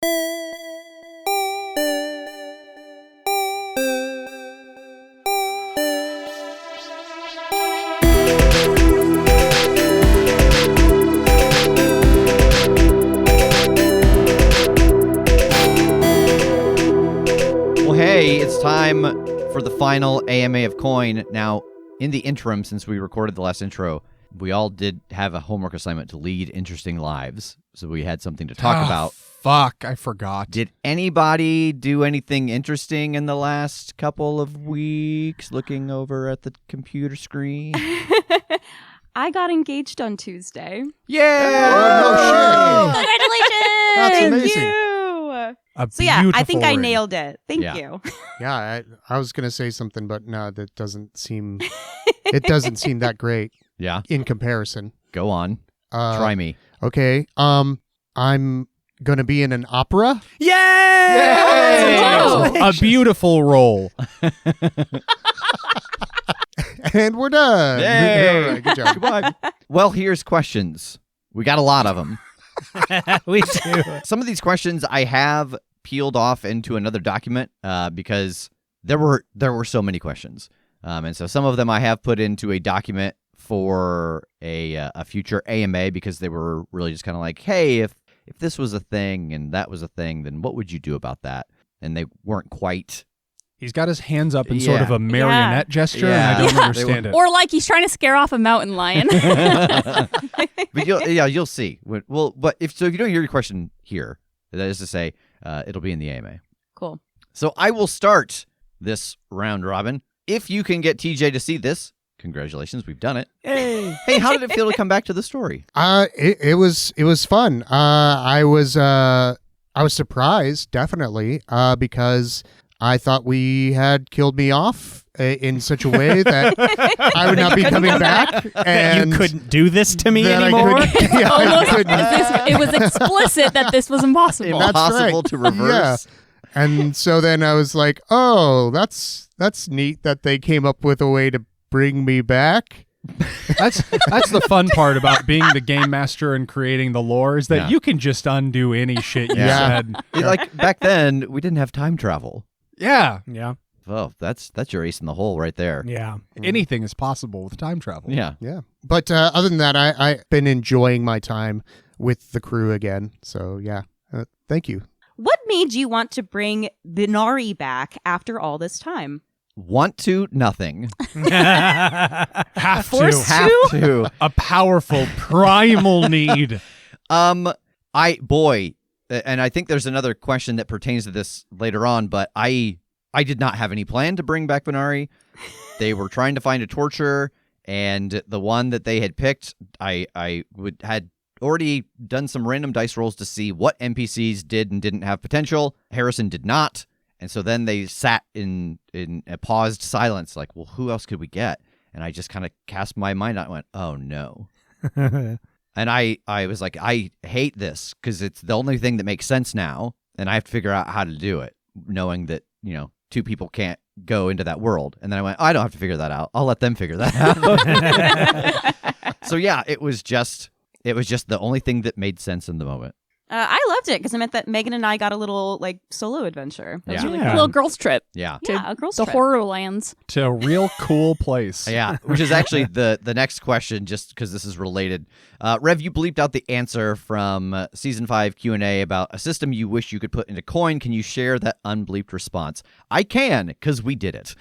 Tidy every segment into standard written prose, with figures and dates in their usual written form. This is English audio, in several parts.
Hey, it's time for the final AMA of Coin. Now, in the interim, since we recorded the last intro, we all did have a homework assignment to lead interesting lives, so we had something to talk about. Fuck, I forgot. Did anybody do anything interesting in the last couple of weeks looking over at the computer screen? I got engaged on Tuesday. Yay! Oh, no shit. Congratulations! That's amazing. Thank you. So yeah, I think I ring. nailed it. Thank Yeah. you. Yeah, I was gonna say something, but no, that doesn't seem. It doesn't seem that great Yeah, in comparison. go on. Try me. Okay. I'm gonna be in an opera. Yay! Wow. A beautiful role. And we're done. Yay! All right, good job. Goodbye. Well, here's questions. We got a lot of them. We do. Some of these questions I have peeled off into another document because there were so many questions, and so some of them I have put into a document for a future AMA because they were really just kind of like, hey, if this was a thing and that was a thing, then what would you do about that? And they weren't quite. He's got his hands up in sort Yeah. of a marionette gesture, Yeah. and I don't Yeah. understand it. Or like he's trying to scare off a mountain lion. But you'll see. Well, but if you don't hear your question here, that is to say, it'll be in the AMA. Cool. So I will start this round robin. If you can get TJ to see this, congratulations, we've done it. Hey. Hey, how did it feel to come back to the story? It was fun. I was surprised, definitely, because I thought we had killed me off in such a way that I would not be coming back. And you couldn't do this to me that I anymore? couldn't- yeah, I Almost, couldn't. it was explicit that this was impossible. That's Impossible right. to reverse. And so then I was like, oh, that's neat that they came up with a way to bring me back. That's the fun part about being the game master and creating the lore is that Yeah. you can just undo any shit you Yeah. said. Like back then, we didn't have time travel. Yeah. Yeah. Oh, that's your ace in the hole right there. Yeah. Anything is possible with time travel. Yeah. Yeah. But other than that, I've been enjoying my time with the crew again. So, yeah. Thank you. What made you want to bring Binari back after all this time? Want to? Nothing. Have Forced to. Have to. A powerful primal need. And I think there's another question that pertains to this later on, but I did not have any plan to bring back Binari. They were trying to find a torture, and the one that they had picked, I had already done some random dice rolls to see what NPCs did and didn't have potential. Harrison did not, and so then they sat in a paused silence, like, well, who else could we get? And I just kind of cast my mind out and went, oh no. And I was like, I hate this because it's the only thing that makes sense now, and I have to figure out how to do it, knowing that, two people can't go into that world. And then I went, I don't have to figure that out. I'll let them figure that out. So yeah, it was just the only thing that made sense in the moment. I loved it because it meant that Megan and I got a little solo adventure. That was Yeah. really Yeah. cool. A little girls' trip Yeah. Yeah, a girl's to trip. Horrorlands. To a real cool place. Yeah, which is actually the next question, just because this is related. Rev, you bleeped out the answer from Season 5 Q&A about a system you wish you could put into Coin. Can you share that unbleeped response? I can, because we did it.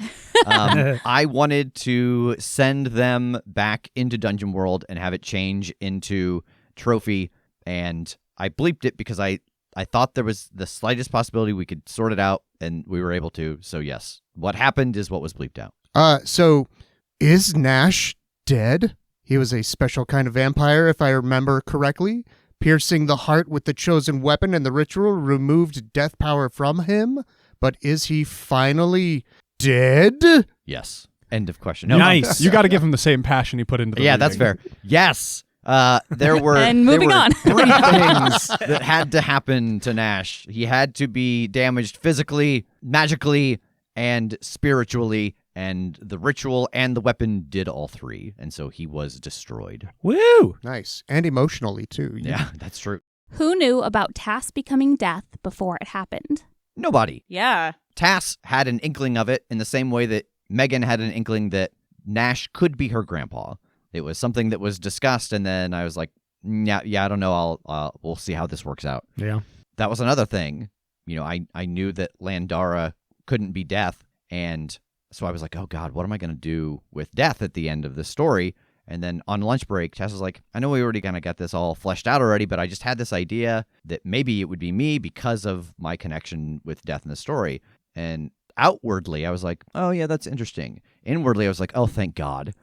I wanted to send them back into Dungeon World and have it change into Trophy, and I bleeped it because I thought there was the slightest possibility we could sort it out, and we were able to. So yes, what happened is what was bleeped out. So is Nash dead? He was a special kind of vampire, if I remember correctly. Piercing the heart with the chosen weapon and the ritual removed death power from him. But is he finally dead? Yes. End of question. No, Nice. You got to give him the same passion he put into the Yeah, that's reading. fair. Yes. There were And moving there were on. 3 things that had to happen to Nash. He had to be damaged physically, magically, and spiritually, and the ritual and the weapon did all 3, and so he was destroyed. Woo! Nice. And emotionally, too. Yeah, that's true. Who knew about Tass becoming Death before it happened? Nobody. Yeah. Tass had an inkling of it in the same way that Megan had an inkling that Nash could be her grandpa. It was something that was discussed, and then I was like, yeah, I don't know. We'll see how this works out. Yeah. That was another thing. I knew that Landara couldn't be Death, and so I was like, oh God, what am I going to do with Death at the end of this story? And then on lunch break, Tass was like, I know we already kind of got this all fleshed out already, but I just had this idea that maybe it would be me because of my connection with Death in the story. And outwardly, I was like, oh yeah, that's interesting. Inwardly, I was like, oh, thank God.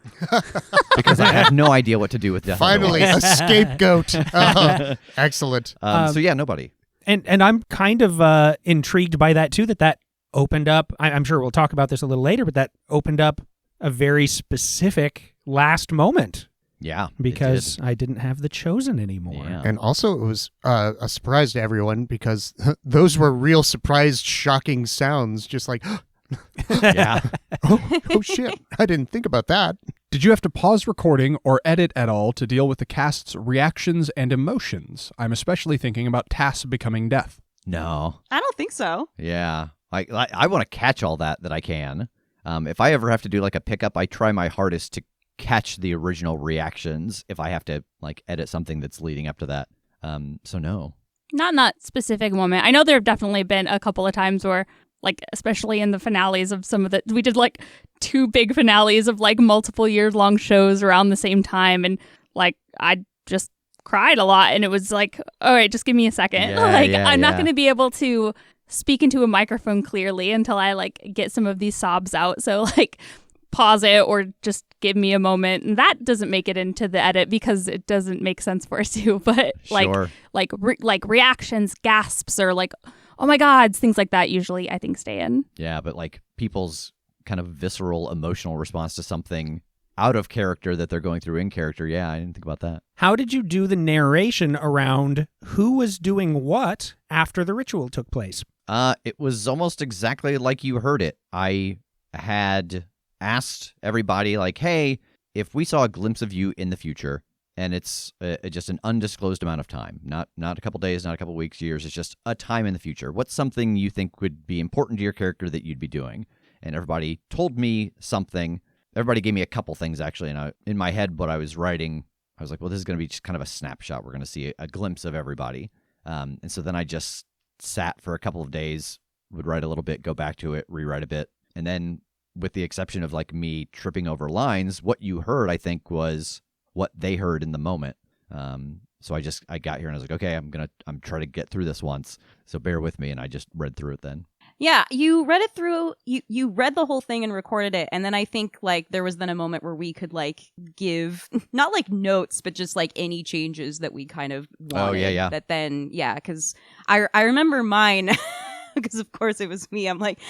Because I have no idea what to do with Death. Finally, a scapegoat. Excellent. So yeah, nobody. And I'm kind of intrigued by that too, that opened up, I'm sure we'll talk about this a little later, but that opened up a very specific last moment. Yeah. Because I didn't have the Chosen anymore. Yeah. And also, it was a surprise to everyone because those were real surprised, shocking sounds. Just like, Yeah. oh shit, I didn't think about that. Did you have to pause recording or edit at all to deal with the cast's reactions and emotions? I'm especially thinking about Tass becoming Death. No. I don't think so. Yeah. I want to catch all that I can. If I ever have to do like a pickup, I try my hardest to catch the original reactions if I have to like edit something that's leading up to that. So no. Not in that specific moment. I know there have definitely been a couple of times where, like, especially in the finales of some of the, we did like 2 big finales of like multiple years-long shows around the same time, and like I just cried a lot, and it was like, all right, just give me a second. Yeah, I'm not going to be able to speak into a microphone clearly until I like get some of these sobs out. So like pause it or just give me a moment. And that doesn't make it into the edit because it doesn't make sense for us to. But Sure. like reactions, gasps, or like, oh my God, things like that usually I think stay in. Yeah, but like people's kind of visceral emotional response to something out of character that they're going through in character. Yeah, I didn't think about that. How did you do the narration around who was doing what after the ritual took place? It was almost exactly like you heard it. I had asked everybody, like, hey, if we saw a glimpse of you in the future, and it's just an undisclosed amount of time, not a couple days, not a couple weeks, years, it's just a time in the future, what's something you think would be important to your character that you'd be doing? And everybody told me something. Everybody gave me a couple things, actually, and in my head, what I was writing, I was like, well, this is going to be just kind of a snapshot. We're going to see a glimpse of everybody. And so then I just sat for a couple of days, would write a little bit, go back to it, rewrite a bit. And then with the exception of like me tripping over lines, what you heard, I think, was what they heard in the moment. So I got here and I was like, okay, I'm trying to get through this once. So bear with me. And I just read through it then. Yeah, you read it through, you read the whole thing and recorded it, and then I think, like, there was then a moment where we could, like, give, not, like, notes, but just, like, any changes that we kind of wanted. Oh, yeah. That then, yeah, because I remember mine, because, of course, it was me. I'm like,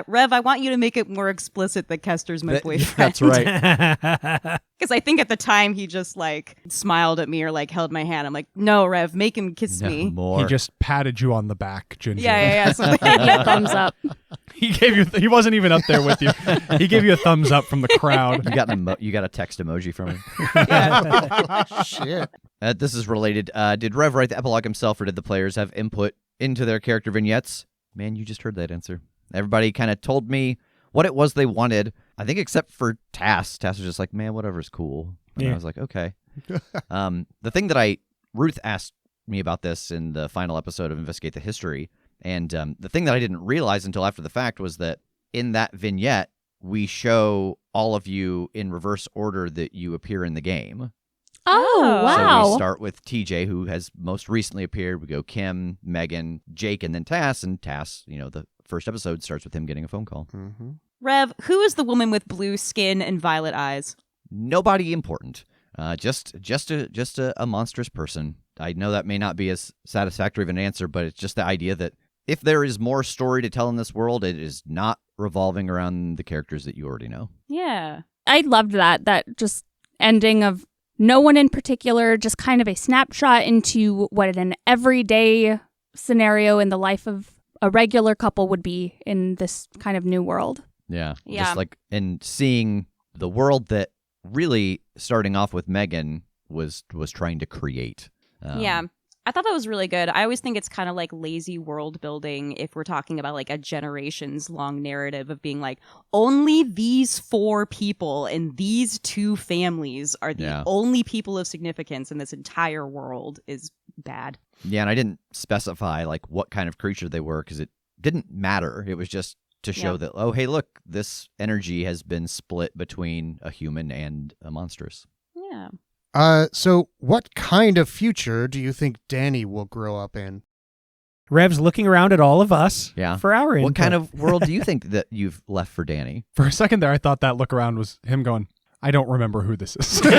Rev, I want you to make it more explicit that Kester's my boyfriend. That's right. Because I think at the time he just, like, smiled at me or, like, held my hand. I'm like, no, Rev, make him kiss No me. more. He just patted you on the back, Ginger. Yeah. Something. Thumbs up. He gave you. He wasn't even up there with you. He gave you a thumbs up from the crowd. You got a text emoji from him. Shit. This is related. Did Rev write the epilogue himself, or did the players have input into their character vignettes? Man, you just heard that answer. Everybody kind of told me what it was they wanted. I think except for Tass. Tass was just like, man, whatever's cool. And Yeah. I was like, okay. The thing that Ruth asked me about this in the final episode of Investigate the History, and the thing that I didn't realize until after the fact was that in that vignette, we show all of you in reverse order that you appear in the game. Oh, So wow. So we start with TJ, who has most recently appeared. We go Kim, Megan, Jake, and then Tass. And Tass, the first episode starts with him getting a phone call. Mm-hmm. Rev, who is the woman with blue skin and violet eyes? Nobody important. Just a monstrous person. I know that may not be as satisfactory of an answer, but it's just the idea that if there is more story to tell in this world, it is not revolving around the characters that you already know. Yeah. I loved that just ending of no one in particular, just kind of a snapshot into what an everyday scenario in the life of a regular couple would be in this kind of new world. Yeah. Yeah. Just like, and seeing the world that really starting off with Megan was trying to create. Yeah. I thought that was really good. I always think it's kind of like lazy world building if we're talking about like a generations long narrative of being like, only these 4 people and these 2 families are the only people of significance in this entire world is bad. Yeah, and I didn't specify like what kind of creature they were because it didn't matter. It was just to show that, oh, hey, look, this energy has been split between a human and a monstrous. Yeah. So what kind of future do you think Danny will grow up in? Rev's looking around at all of us Yeah. for our input. What kind of world do you think that you've left for Danny? For a second there, I thought that look around was him going, I don't remember who this is. As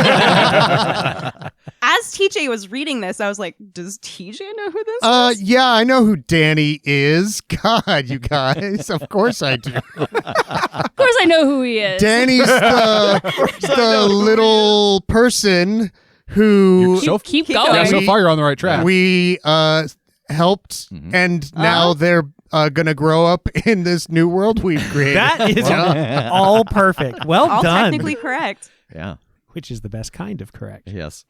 TJ was reading this, I was like, does TJ know who this is? Yeah, I know who Danny is. God, you guys. Of course I do. Of course I know who he is. Danny's the little person who Keep Keep going. Yeah, going. so far you're on the right track. we helped, and now they're gonna grow up in this new world we've created. That is all perfect. Well All done. technically correct. Yeah. Which is the best kind of correct. Yes.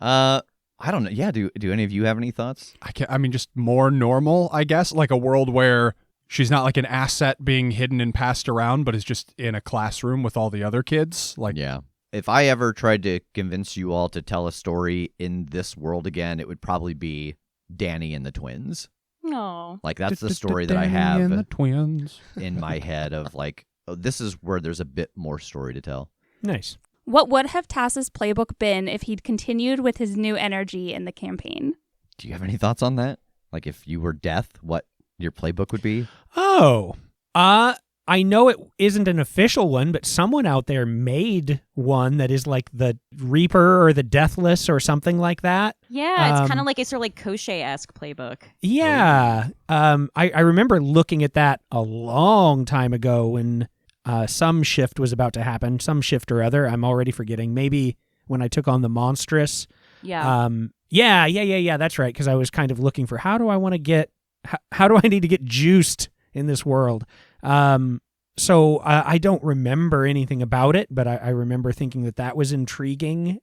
I don't know. Yeah. Do any of you have any thoughts? I mean, just more normal, I guess, like a world where she's not like an asset being hidden and passed around, but is just in a classroom with all the other kids. Like, Yeah. If I ever tried to convince you all to tell a story in this world again, it would probably be Danny and the twins. No. Like that's the story that I Danny have and the twins. in my head of like, oh, this is where there's a bit more story to tell. Nice. What would have Tass's playbook been if he'd continued with his new energy in the campaign? Do you have any thoughts on that? Like if you were Death, what your playbook would be? Oh, I know it isn't an official one, but someone out there made one that is like the Reaper or the Deathless or something like that. Yeah, it's kind of like a sort of like Crochet-esque playbook. Yeah. I remember looking at that a long time ago when some shift was about to happen, some shift or other. I'm already forgetting. Maybe when I took on the Monstrous. Yeah. Yeah. That's right. Because I was kind of looking for how do I want to get, how do I need to get juiced in this world? So I don't remember anything about it, but I remember thinking that was intriguing.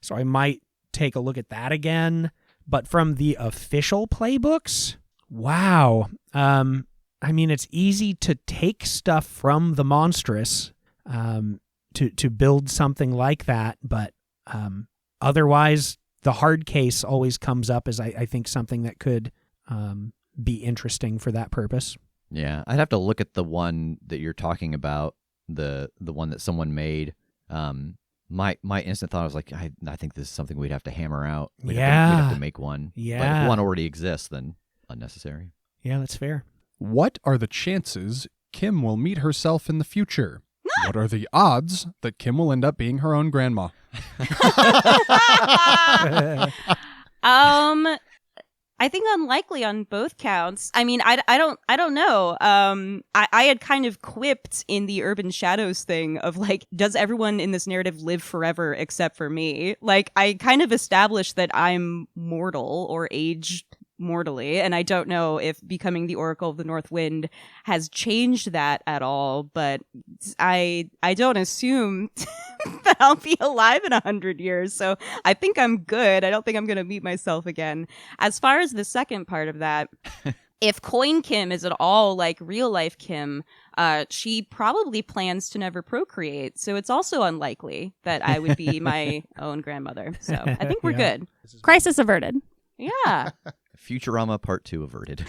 So I might take a look at that again. But from the official playbooks, wow. I mean, it's easy to take stuff from the Monstrous to build something like that, but otherwise, the hard case always comes up as I think something that could be interesting for that purpose. Yeah, I'd have to look at the one that you're talking about, the one that someone made. My instant thought was like, I think this is something we'd have to hammer out. We'd have to make one. But Yeah. if one already exists, then unnecessary. Yeah, that's fair. What are the chances Kim will meet herself in the future? What are the odds that Kim will end up being her own grandma? I think unlikely on both counts. I mean, I don't know. I had kind of quipped in the Urban Shadows thing of like, does everyone in this narrative live forever except for me? Like, I kind of established that I'm mortal or age mortally, and I don't know if becoming the Oracle of the North Wind has changed that at all, but I don't assume that I'll be alive in 100 years, so I think I'm good. I don't think I'm going to meet myself again. As far as the second part of that, if Coin Kim is at all like real life Kim, she probably plans to never procreate, so it's also unlikely that I would be my own grandmother. So I think we're good. Crisis averted. Yeah. Futurama Part 2 averted.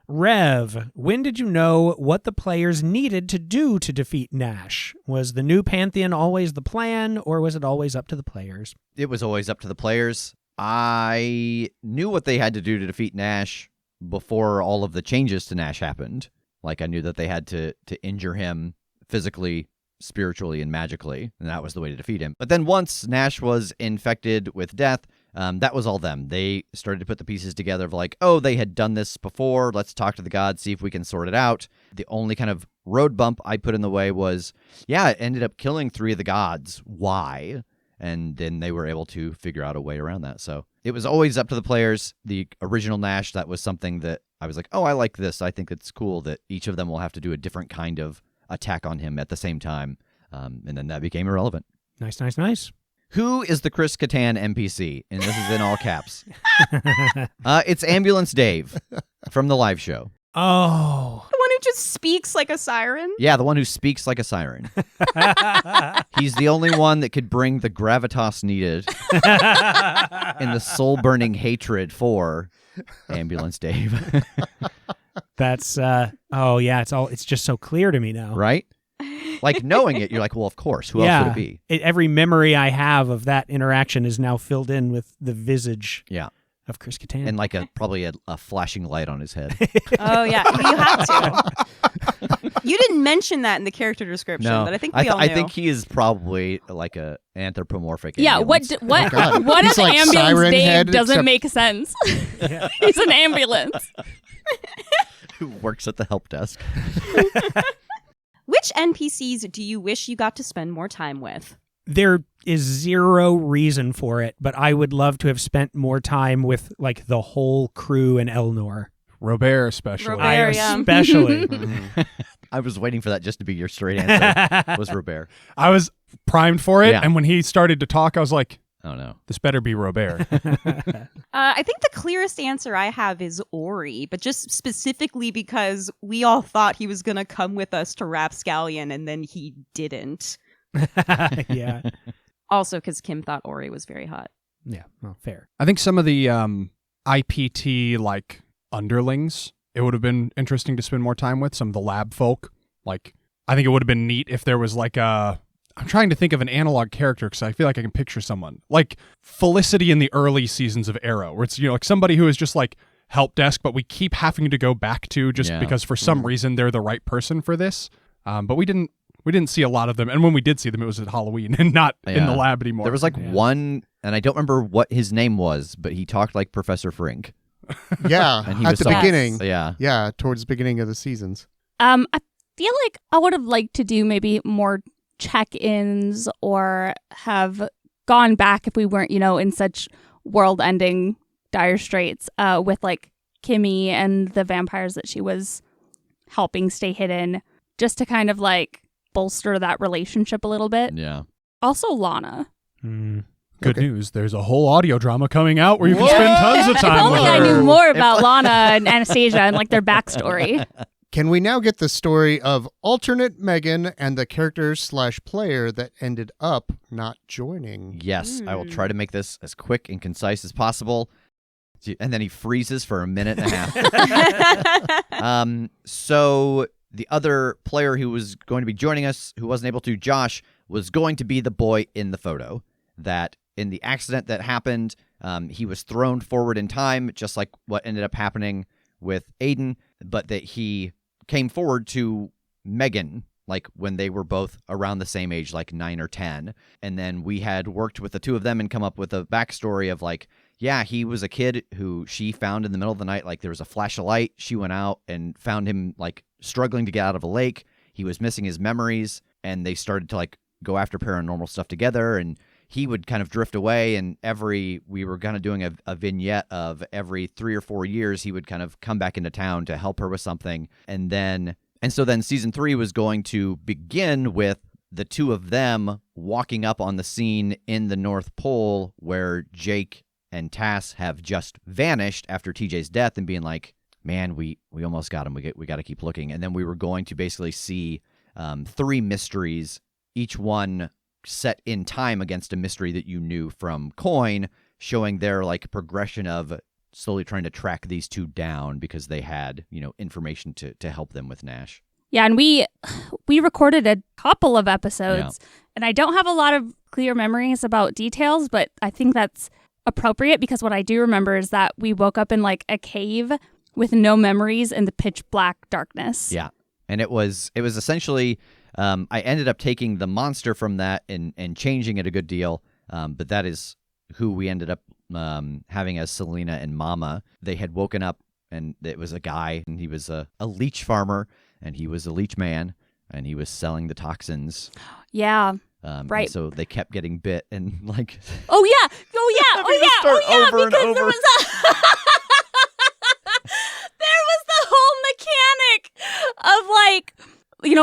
Rev, when did you know what the players needed to do to defeat Nash? Was the new Pantheon always the plan, or was it always up to the players? It was always up to the players. I knew what they had to do to defeat Nash before all of the changes to Nash happened. Like, I knew that they had to injure him physically, spiritually, and magically, and that was the way to defeat him. But then once Nash was infected with death, that was all them. They started to put the pieces together of like, oh, they had done this before. Let's talk to the gods, see if we can sort it out. The only kind of road bump I put in the way was, yeah, it ended up killing 3 of the gods. Why? And then they were able to figure out a way around that. So it was always up to the players. The original Nash, that was something that I was like, oh, I like this. I think it's cool that each of them will have to do a different kind of attack on him at the same time. And then that became irrelevant. Nice. Who is the Chris Kattan NPC? And this is in all caps. It's Ambulance Dave from the live show. Oh. The one who just speaks like a siren. Yeah, the one who speaks like a siren. He's the only one that could bring the gravitas needed and the soul-burning hatred for Ambulance Dave. That's it's just so clear to me now. Right? Like, knowing it, you're like, well, of course. Who else would it be? Every memory I have of that interaction is now filled in with the visage of Chris Kattan. And like probably a flashing light on his head. Oh, yeah. You have to. You didn't mention that in the character description, No, but I think we all knew. I think he is probably like a anthropomorphic Yeah, ambulance. what God. what He's if like ambulance Siren Dave Head, doesn't except- make sense? He's an ambulance. Who works at the help desk. Which NPCs do you wish you got to spend more time with? There is zero reason for it, but I would love to have spent more time with like the whole crew in Elnor. Robert especially. Robert. I Yeah. especially. I was waiting for that just to be your straight answer. Was Robert. I was primed for it, Yeah. and when he started to talk, I was like, Oh, no. this better be Robert. I think the clearest answer I have is Ori, but just specifically because we all thought he was going to come with us to Rapscallion, and then he didn't. Yeah. Also because Kim thought Ori was very hot. Yeah. Well, fair. I think some of the IPT like underlings, it would have been interesting to spend more time with. Some of the lab folk. Like, I think it would have been neat if there was like I'm trying to think of an analog character because I feel like I can picture someone like Felicity in the early seasons of Arrow, where it's like somebody who is just like help desk, but we keep having to go back to just because for some reason they're the right person for this. But we didn't see a lot of them, and when we did see them, it was at Halloween and not in the lab anymore. There was like one, and I don't remember what his name was, but he talked like Professor Frink. Yeah, And he at was the so- beginning. Yeah. Yeah, towards the beginning of the seasons. I feel like I would have liked to do maybe more check-ins or have gone back if we weren't, in such world-ending dire straits with like Kimmy and the vampires that she was helping stay hidden, just to kind of like bolster that relationship a little bit. Yeah. Also Lana. Good news. There's a whole audio drama coming out where you can spend tons of If time only with I her. knew more about Lana and Anastasia and like their backstory. Can we now get the story of alternate Megan and the character/player that ended up not joining? Yes, I will try to make this as quick and concise as possible. And then he freezes for a minute and a half. So the other player who was going to be joining us, who wasn't able to, Josh, was going to be the boy in the photo. That in the accident that happened, he was thrown forward in time, just like what ended up happening with Aiden, but that he came forward to Megan, like when they were both around the same age, like 9 or 10. And then we had worked with the two of them and come up with a backstory of like, yeah, he was a kid who she found in the middle of the night. Like there was a flash of light. She went out and found him like struggling to get out of a lake. He was missing his memories, and they started to like go after paranormal stuff together. And he would kind of drift away, and we were kind of doing a vignette of every 3 or 4 years, he would kind of come back into town to help her with something. And so then season 3 was going to begin with the two of them walking up on the scene in the North Pole where Jake and Tass have just vanished after TJ's death, and being like, man, we almost got him. We got to keep looking. And then we were going to basically see 3 mysteries, each one set in time against a mystery that you knew from Coin, showing their like progression of slowly trying to track these two down because they had, information to help them with Nash. Yeah, and we recorded a couple of episodes, and I don't have a lot of clear memories about details, but I think that's appropriate because what I do remember is that we woke up in like a cave with no memories in the pitch black darkness. Yeah. And it was essentially, I ended up taking the monster from that and changing it a good deal. But that is who we ended up having as Selena and Mama. They had woken up, and it was a guy, and he was a leech farmer, and he was a leech man, and he was selling the toxins. Yeah. Right. And so they kept getting bit, and like. Oh yeah. Over and because over. there was there was the whole mechanic of like,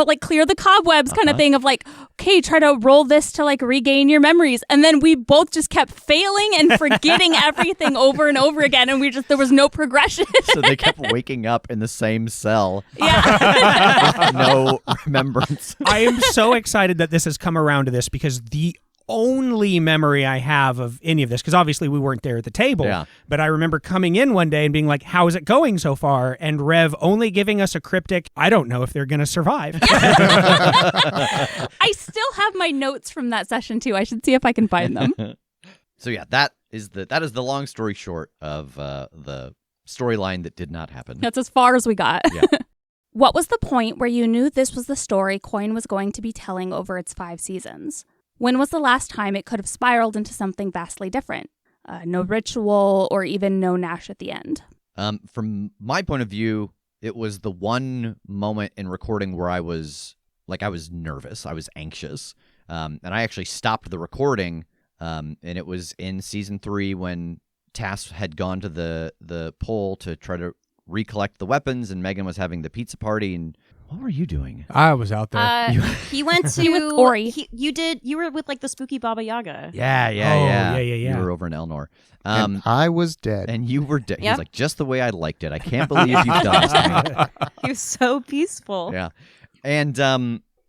like clear the cobwebs kind of thing of like, okay, try to roll this to like regain your memories. And then we both just kept failing and forgetting everything over and over again. And there was no progression. So they kept waking up in the same cell. Yeah. With no remembrance. I am so excited that this has come around to this because the only memory I have of any of this, because obviously we weren't there at the table, but I remember coming in one day and being like, how is it going so far? And Rev only giving us a cryptic, I don't know if they're going to survive. I still have my notes from that session too. I should see if I can find them. So yeah, that is the long story short of the storyline that did not happen. That's as far as we got. Yeah. What was the point where you knew this was the story Coin was going to be telling over its 5 seasons? When was the last time it could have spiraled into something vastly different? No ritual or even no Nash at the end. From my point of view, it was the one moment in recording where I was nervous. I was anxious. And I actually stopped the recording. And it was in season 3 when Tass had gone to the pole to try to recollect the weapons, and Megan was having the pizza party. And what were you doing? I was out there. He went to with Ori. You were with like the spooky Baba Yaga. Yeah. You You were over in Elnor. And I was dead. And you were dead. Yep. He's like, just the way I liked it. I can't believe you've done this to me. He was so peaceful. Yeah. And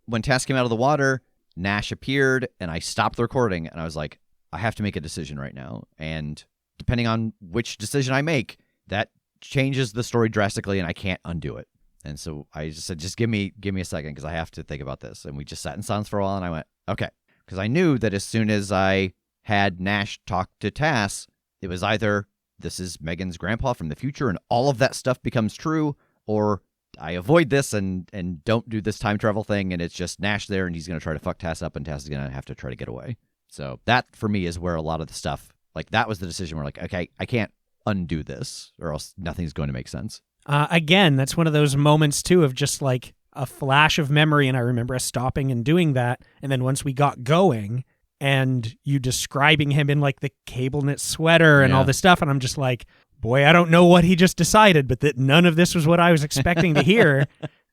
when Tass came out of the water, Nash appeared, and I stopped the recording, and I was like, I have to make a decision right now. And depending on which decision I make, that changes the story drastically, and I can't undo it. And so I just said, just give me a second, because I have to think about this. And we just sat in silence for a while, and I went, okay. Because I knew that as soon as I had Nash talk to Tass, it was either this is Megan's grandpa from the future and all of that stuff becomes true, or I avoid this and don't do this time travel thing, and it's just Nash there, and he's going to try to fuck Tass up, and Tass is going to have to try to get away. So that, for me, is where a lot of the stuff, like, that was the decision where, like, okay, I can't undo this, or else nothing's going to make sense. Again, that's one of those moments, too, of just, like, a flash of memory, and I remember us stopping and doing that, and then once we got going, and you describing him in, like, the cable knit sweater and all this stuff, and I'm just like, boy, I don't know what he just decided, but that none of this was what I was expecting to hear.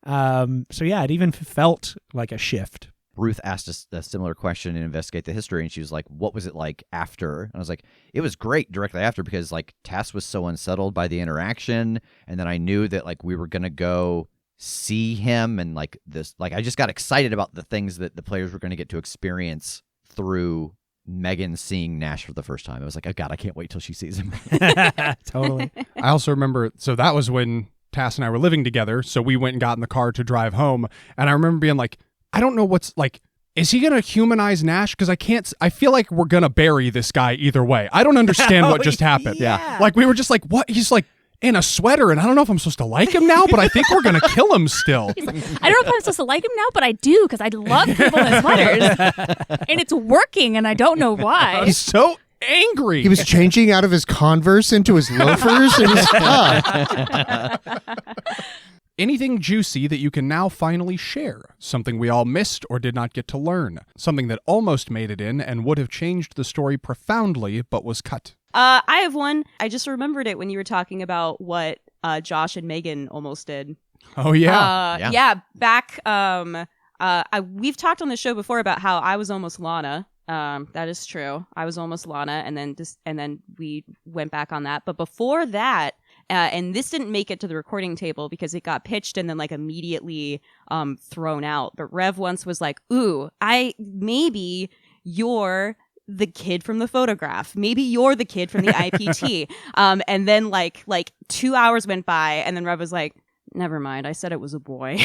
So, yeah, it even felt like a shift. Ruth asked us a similar question in Investigate the History, and she was like, what was it like after? And I was like, it was great directly after, because, like, Tass was so unsettled by the interaction, and then I knew that, like, we were going to go see him, and, like, this, like, I just got excited about the things that the players were going to get to experience through Megan seeing Nash for the first time. I was like, oh, God, I can't wait till she sees him. Totally. I also remember, so that was when Tass and I were living together, so we went and got in the car to drive home, and I remember being like, I don't know what's, like, is he going to humanize Nash? Because I feel like we're going to bury this guy either way. I don't understand what just happened. Yeah. Like, we were just like, what? He's like in a sweater, and I don't know if I'm supposed to like him now, but I think we're going to kill him still. He's like, I don't know if I'm supposed to like him now, but I do, because I love people in sweaters. And it's working, and I don't know why. He's so angry. He was changing out of his Converse into his loafers and his Anything juicy that you can now finally share? Something we all missed or did not get to learn? Something that almost made it in and would have changed the story profoundly but was cut? I have one. I just remembered it when you were talking about what Josh and Megan almost did. Oh, yeah. Yeah. Back, we've talked on the show before about how I was almost Lana. That is true. I was almost Lana, and then we went back on that. But before that, and this didn't make it to the recording table because it got pitched and then, like, immediately thrown out. But Rev once was like, "Ooh, maybe you're the kid from the photograph. Maybe you're the kid from the IPT." And then like 2 hours went by, and then Rev was like, "Never mind. I said it was a boy."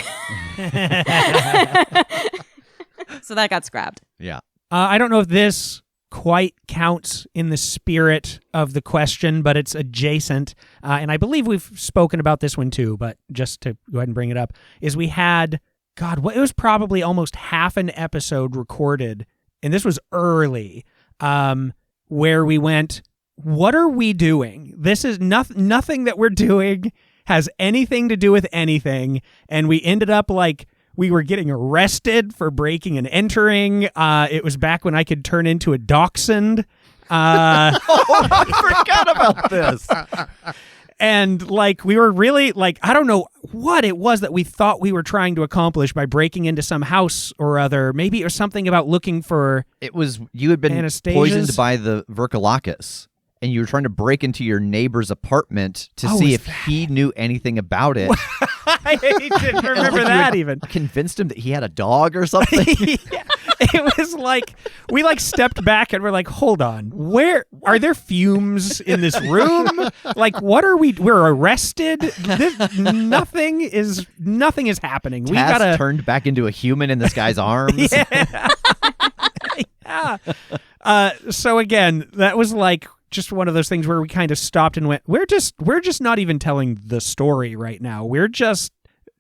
So that got scrapped. Yeah. I don't know if this quite counts in the spirit of the question, but it's adjacent. And I believe we've spoken about this one too, but just to go ahead and bring it up, is we had, it was probably almost half an episode recorded, and this was early, where we went, what are we doing? This is nothing that we're doing has anything to do with anything. And we ended up like, we were getting arrested for breaking and entering. It was back when I could turn into a dachshund. I forgot about this. And like we were really like, I don't know what it was that we thought we were trying to accomplish by breaking into some house or other. Maybe it was something about looking for It was you had been Anastasia's? poisoned by the Verkalakis, and you were trying to break into your neighbor's apartment to Oh, see is if he knew anything about it. I didn't remember that even. Convinced him that he had a dog or something. Yeah. It was like we like stepped back and we're like, hold on, where are there fumes in this room? Like, what are we're arrested? Nothing is happening. We Taz gotta turned back into a human in this guy's arms. Yeah. So again, that was like just one of those things where we kind of stopped and went, we're just not even telling the story right now.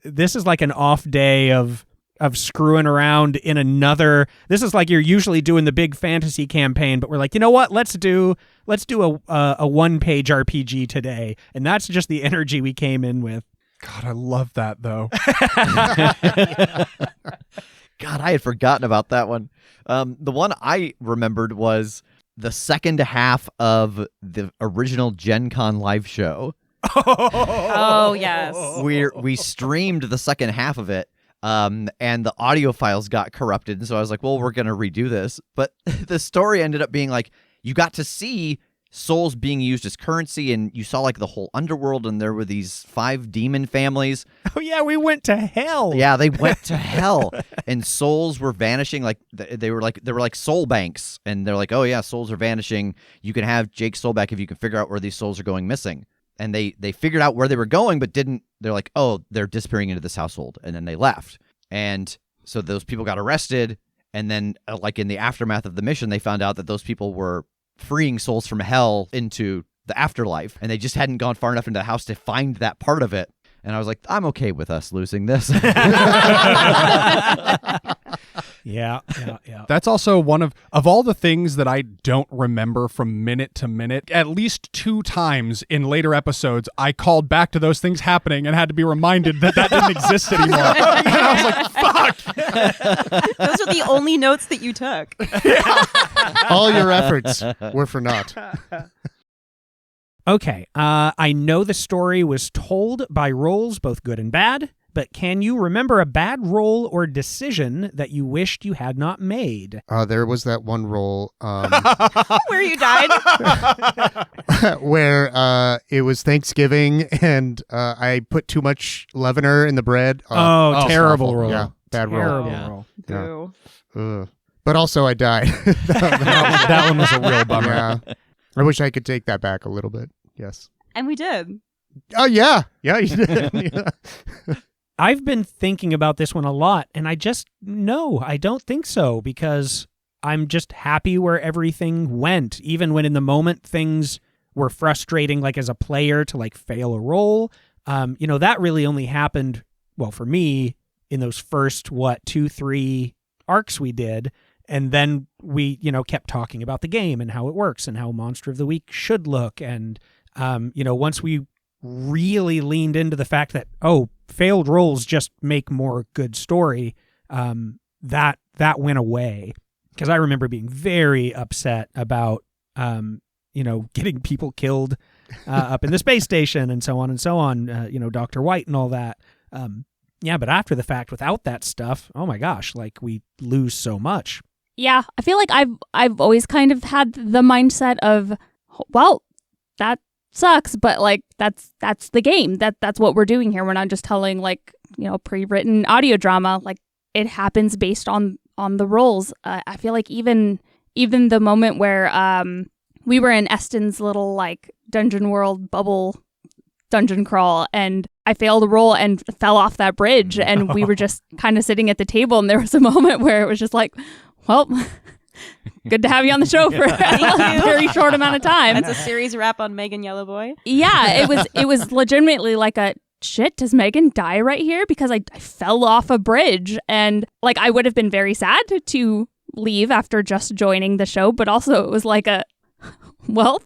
This is like an off day of screwing around in another. This is like you're usually doing the big fantasy campaign, but we're like, you know what? Let's do a 1-page RPG today, and that's just the energy we came in with. God, I love that though. God, I had forgotten about that one. The one I remembered was the second half of the original Gen Con live show. Oh, yes. We streamed the second half of it, and the audio files got corrupted. And so I was like, well, we're going to redo this. But the story ended up being like, you got to see souls being used as currency, and you saw like the whole underworld, and there were these 5 demon families. Oh yeah, we went to hell. Yeah, they went to hell, and souls were vanishing. Like there were like soul banks, and they're like, oh yeah, souls are vanishing. You can have Jake's soul back if you can figure out where these souls are going missing. And they figured out where they were going, but didn't. They're like, oh, they're disappearing into this household, and then they left. And so those people got arrested, and then like in the aftermath of the mission, they found out that those people were freeing souls from hell into the afterlife, and they just hadn't gone far enough into the house to find that part of it. And I was like, I'm okay with us losing this. Yeah. That's also one of all the things that I don't remember from minute to minute. At least 2 times in later episodes, I called back to those things happening and had to be reminded that didn't exist anymore. And I was like, fuck! Those are the only notes that you took. All your efforts were for naught. Okay, I know the story was told by rolls, both good and bad, but can you remember a bad roll or decision that you wished you had not made? There was that one roll Where you died. where it was Thanksgiving and I put too much leavener in the bread. Oh, terrible awful. roll. Yeah, bad roll. Terrible Yeah. roll. Boo. But also I died. That one was a real bummer. Yeah. I wish I could take that back a little bit. Yes. And we did. Oh, yeah. Yeah, you did. Yeah. I've been thinking about this one a lot, and I don't think so, because I'm just happy where everything went, even when in the moment things were frustrating, like as a player to like fail a roll. That really only happened, well, for me, in those first, 2-3 arcs we did. And then we, kept talking about the game and how it works and how Monster of the Week should look. And, once we really leaned into the fact that, failed rolls just make more good story, that went away. Because I remember being very upset about, getting people killed up in the space station and so on, Dr. White and all that. But after the fact, without that stuff, oh my gosh, like we lose so much. Yeah, I feel like I've always kind of had the mindset of, well, that sucks, but like that's the game. That's what we're doing here. We're not just telling like, pre-written audio drama. Like it happens based on the roles. I feel like even the moment where we were in Eston's little like dungeon world bubble dungeon crawl, and I failed a roll and fell off that bridge, and we were just kind of sitting at the table, and there was a moment where it was just like, well, good to have you on the show for a very short amount of time. That's a series wrap on Megan Yellowboy. Yeah, it was legitimately like a, shit, does Megan die right here? Because I fell off a bridge, and like I would have been very sad to leave after just joining the show, but also it was like a, well,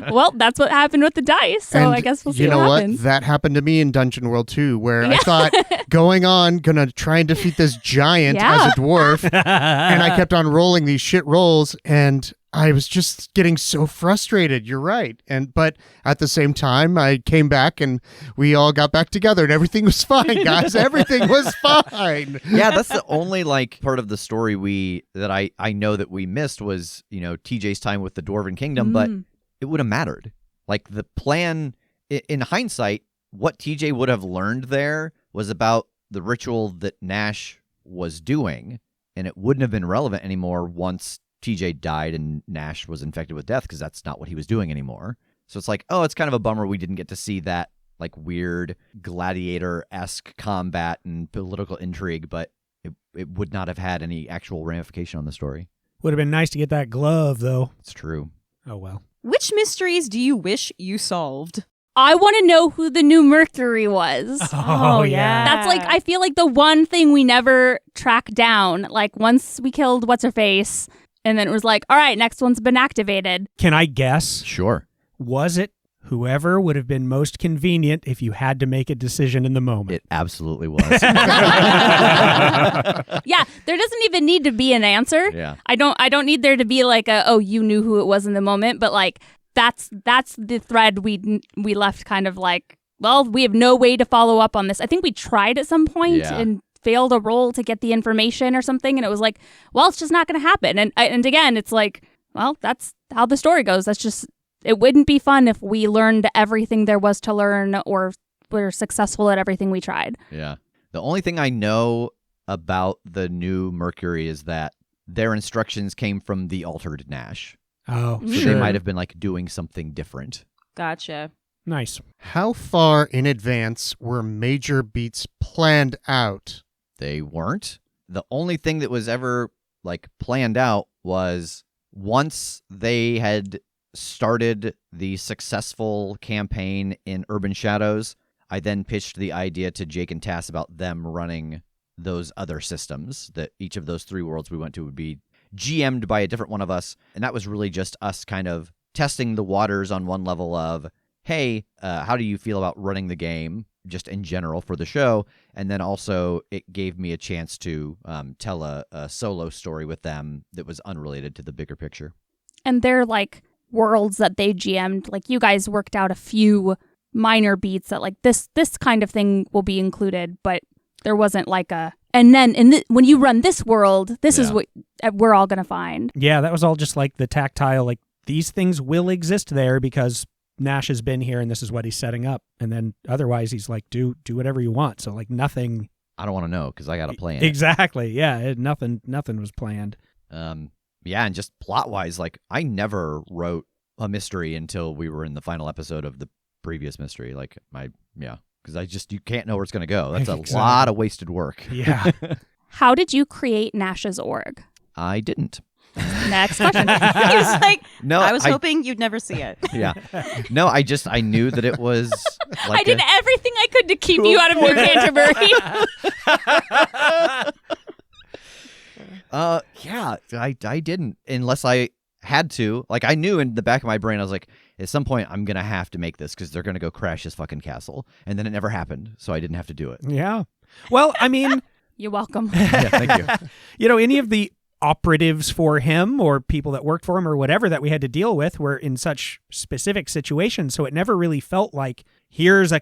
well, that's what happened with the dice. So And I guess we'll see you know what happens. what? That happened to me in Dungeon World too, where I Yeah. thought gonna try and defeat this giant Yeah. as a dwarf, and I kept on rolling these shit rolls, and I was just getting so frustrated. You're right. But at the same time, I came back and we all got back together and everything was fine, guys. Everything was fine. Yeah, that's the only like part of the story that I know that we missed was, TJ's time with the Dwarven Kingdom, but it would have mattered. Like the plan in hindsight, what TJ would have learned there was about the ritual that Nash was doing, and it wouldn't have been relevant anymore once TJ died and Nash was infected with death, because that's not what he was doing anymore. So it's like, oh, it's kind of a bummer we didn't get to see that like weird gladiator-esque combat and political intrigue, but it would not have had any actual ramification on the story. Would have been nice to get that glove, though. It's true. Oh, well. Which mysteries do you wish you solved? I want to know who the new Mercury was. Oh, yeah. That's like, I feel like the one thing we never tracked down. Like once we killed What's-Her-Face, and then it was like, all right, next one's been activated. Can I guess? Sure. Was it whoever would have been most convenient if you had to make a decision in the moment? It absolutely was. Yeah, there doesn't even need to be an answer. Yeah. I don't need there to be like you knew who it was in the moment, but like that's the thread we left kind of like, well, we have no way to follow up on this. I think we tried at some point and failed a roll to get the information or something, and it was like, well, it's just not going to happen. And again, it's like, well, that's how the story goes. That's just, it wouldn't be fun if we learned everything there was to learn or were successful at everything we tried. Yeah. The only thing I know about the new Mercury is that their instructions came from the altered Nash. Oh, So sure. they might have been like doing something different. Gotcha. Nice. How far in advance were major beats planned out? They weren't. The only thing that was ever like planned out was once they had started the successful campaign in Urban Shadows, I then pitched the idea to Jake and Tass about them running those other systems, that each of those 3 worlds we went to would be GM'd by a different one of us. And that was really just us kind of testing the waters on one level of, hey, how do you feel about running the game just in general for the show? And then also it gave me a chance to tell a solo story with them that was unrelated to the bigger picture. And they're like worlds that they GM'd. Like you guys worked out a few minor beats that like this kind of thing will be included, but there wasn't like a, and then when you run this world, this is what we're all going to find. Yeah, that was all just like the tactile, like these things will exist there because Nash has been here and this is what he's setting up. And then otherwise he's like, do whatever you want. So like nothing. I don't want to know because I got to play in Exactly. Yeah. Nothing was planned. Yeah, and just plot-wise, like, I never wrote a mystery until we were in the final episode of the previous mystery. Like, because you can't know where it's going to go. That's a Exactly. lot of wasted work. Yeah. How did you create Nash's org? I didn't. Next question. He was like, No, I was hoping you'd never see it. Yeah. No, I knew that it was like I did everything I could to keep you out of New Canterbury. Yeah, I didn't, unless I had to. Like, I knew in the back of my brain, I was like, at some point, I'm going to have to make this because they're going to go crash this fucking castle. And then it never happened, so I didn't have to do it. Yeah. Well, I mean, You're welcome. Yeah, thank you. any of the operatives for him or people that worked for him or whatever that we had to deal with were in such specific situations. So it never really felt like here's a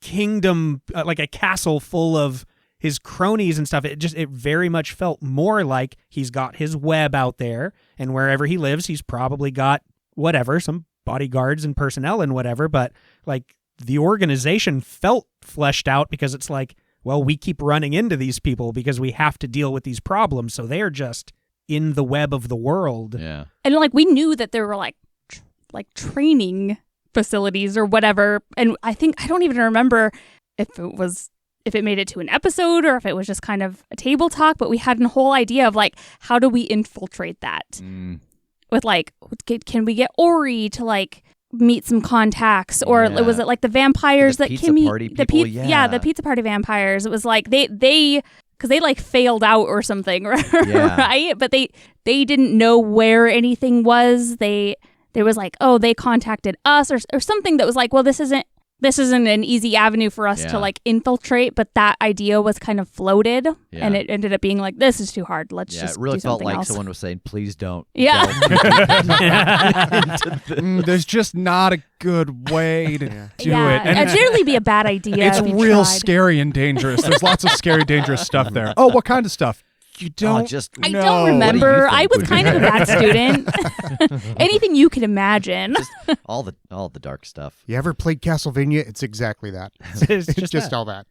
kingdom, like a castle full of his cronies and stuff. It very much felt more like he's got his web out there, and wherever he lives, he's probably got whatever, some bodyguards and personnel and whatever. But like the organization felt fleshed out because it's like, well, we keep running into these people because we have to deal with these problems. So they're just in the web of the world. Yeah. And like we knew that there were like training facilities or whatever. And I don't even remember if it made it to an episode or if it was just kind of a table talk, but we had a whole idea of like, how do we infiltrate that? With like, can we get Ori to like meet some contacts, or Yeah. was it like the vampires The that pizza Kimmy, party the people, the pizza party vampires? It was like they because they like failed out or something, Yeah. right? But they didn't know where anything was. They was like, oh, they contacted us or something that was like, well, this isn't this isn't an easy avenue for us to like infiltrate, but that idea was kind of floated, and it ended up being like, this is too hard. Let's just it really do felt something like else. someone was saying, please don't. Yeah. There's just not a good way to do it. And it'd generally be a bad idea. it's if you real tried. scary and dangerous. There's lots of scary, dangerous stuff there. Oh, what kind of stuff? You don't I know. don't remember. What do you I think was would kind be of a bad student. Anything you could imagine. Just all the dark stuff. You ever played Castlevania? It's exactly that. It's It's just that. all that.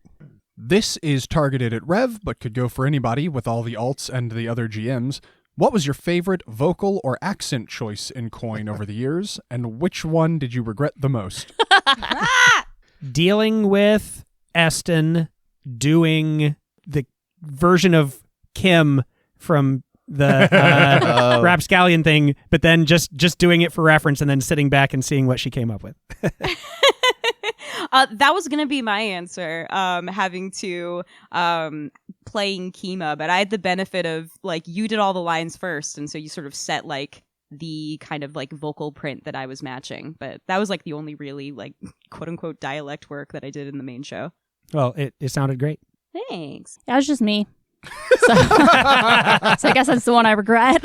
This is targeted at Rev, but could go for anybody with all the alts and the other GMs. What was your favorite vocal or accent choice in Coin over the years, and which one did you regret the most? Dealing with Eston doing the version of Kim from the Rapscallion thing, but then just doing it for reference and then sitting back and seeing what she came up with. That was gonna be my answer. Having to playing Kima, but I had the benefit of like you did all the lines first, and so you sort of set like the kind of like vocal print that I was matching. But that was like the only really like quote unquote dialect work that I did in the main show. Well, it sounded great. Thanks. That was just me. So, so I guess that's the one I regret.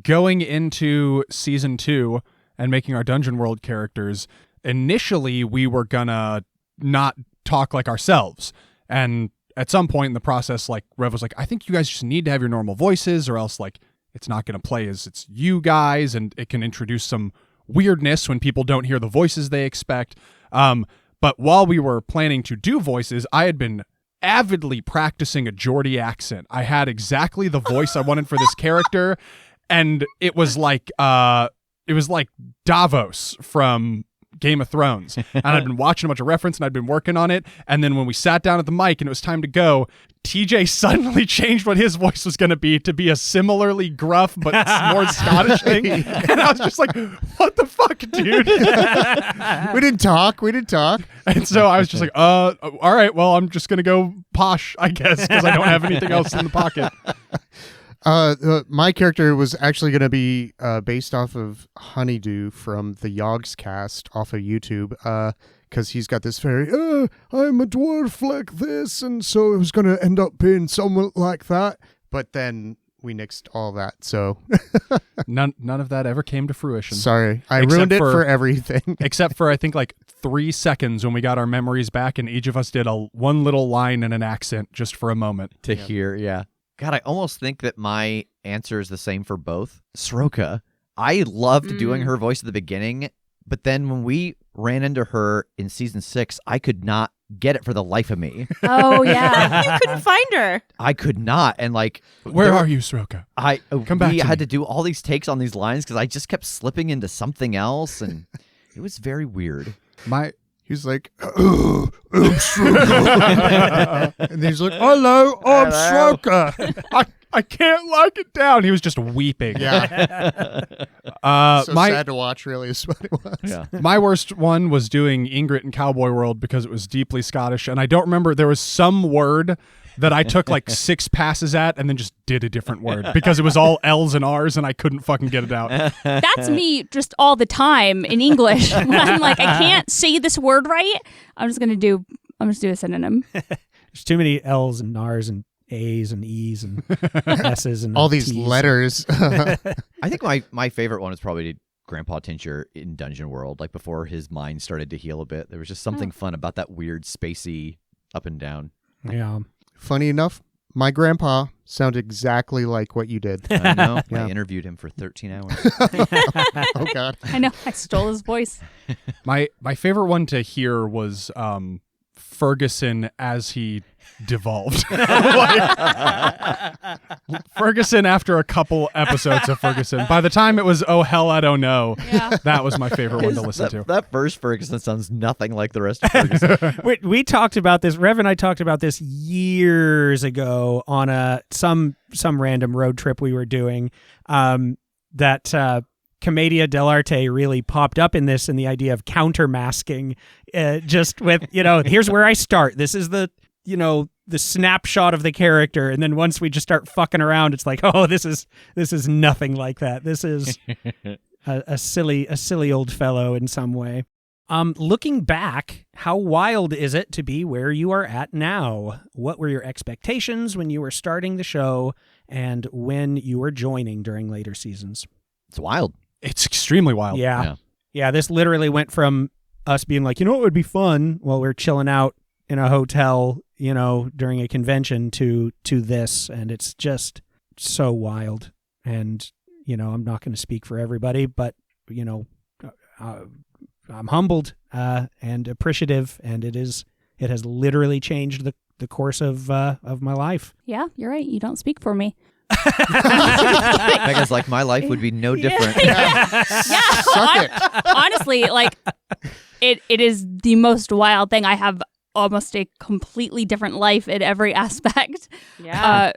Going into season 2 and making our Dungeon World characters, initially we were gonna not talk like ourselves. And at some point in the process, like Rev was like, I think you guys just need to have your normal voices or else like it's not gonna play as it's you guys, and it can introduce some weirdness when people don't hear the voices they expect. But while we were planning to do voices, I had been avidly practicing a Geordie accent. I had exactly the voice I wanted for this character, and it was like Davos from Game of Thrones. And I'd been watching a bunch of reference and I'd been working on it. And then when we sat down at the mic and it was time to go, TJ suddenly changed what his voice was going to be a similarly gruff but more Scottish thing. And I was just like, what the fuck, dude? We didn't talk. And so I was just like, all right, well, I'm just going to go posh, I guess, because I don't have anything else in the pocket. My character was actually going to be based off of Honeydew from the Yogs cast off of YouTube, because he's got this very, I'm a dwarf like this, and so it was going to end up being someone like that. But then we nixed all that, so None of that ever came to fruition. sorry. I Except ruined it for- for everything. Except for, I think, like 3 seconds when we got our memories back and each of us did one little line and an accent just for a moment. To hear, yeah. God, I almost think that my answer is the same for both. Soroka, I loved doing her voice at the beginning, but then when we ran into her in season 6, I could not get it for the life of me. Oh, yeah. You couldn't find her. I could not. And like, Where are you, Soroka? Come back we to had me. to do all these takes on these lines because I just kept slipping into something else, and it was very weird. He's like, I'm Stroker. And he's like, hello, I'm Stroker. I can't lock it down. He was just weeping. Yeah. So my sad to watch, really, is what it was. Yeah. my worst one was doing Ingrid in Cowboy World because it was deeply Scottish, and I don't remember. There was some word that I took like 6 passes at and then just did a different word because it was all L's and R's and I couldn't fucking get it out. That's me just all the time in English. When I'm like, I can't say this word right. I'm just do a synonym. There's too many L's and R's and A's and E's and S's and All these T's. letters. I think my favorite one is probably Grandpa Tincture in Dungeon World. Like before his mind started to heal a bit, there was just something fun about that weird spacey up and down. Yeah. Funny enough, my grandpa sounded exactly like what you did. I know. Yeah. I interviewed him for 13 hours. Oh, God. I know. I stole his voice. My favorite one to hear was Ferguson as he devolved. Ferguson after a couple episodes of Ferguson. By the time it was, oh hell, I don't know. Yeah. That was my favorite one to listen to. That first Ferguson sounds nothing like the rest of Ferguson. We talked about this. Rev and I talked about this years ago on some random road trip we were doing. That Commedia dell'arte really popped up in this, and the idea of countermasking, just with here's where I start. This is the snapshot of the character, and then once we just start fucking around, it's like, oh, this is nothing like that. This is a silly old fellow in some way. Looking back, how wild is it to be where you are at now? What were your expectations when you were starting the show and when you were joining during later seasons? It's wild. It's extremely wild. Yeah, this literally went from us being like, what would be fun while we're chilling out in a hotel, during a convention to this, and it's just so wild. And, I'm not going to speak for everybody, but, I'm humbled and appreciative, and it has literally changed the course of my life. Yeah, you're right. You don't speak for me. Megan's like, my life would be no different. Honestly, like it is the most wild thing. I have almost a completely different life in every aspect. Yeah.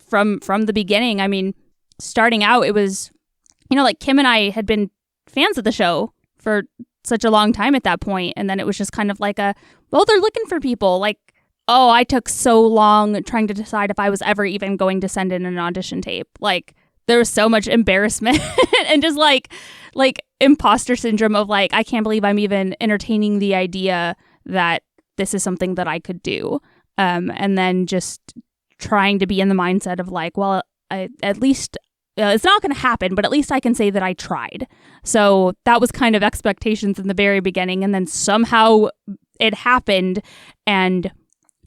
From the beginning. I mean, starting out, it was, like Kim and I had been fans of the show for such a long time at that point, and then it was just kind of like they're looking for people. Like, oh, I took so long trying to decide if I was ever even going to send in an audition tape. Like, there was so much embarrassment and just like imposter syndrome of like, I can't believe I'm even entertaining the idea that this is something that I could do. And then just trying to be in the mindset of like, well, at least it's not going to happen, but at least I can say that I tried. So that was kind of expectations in the very beginning. And then somehow it happened. And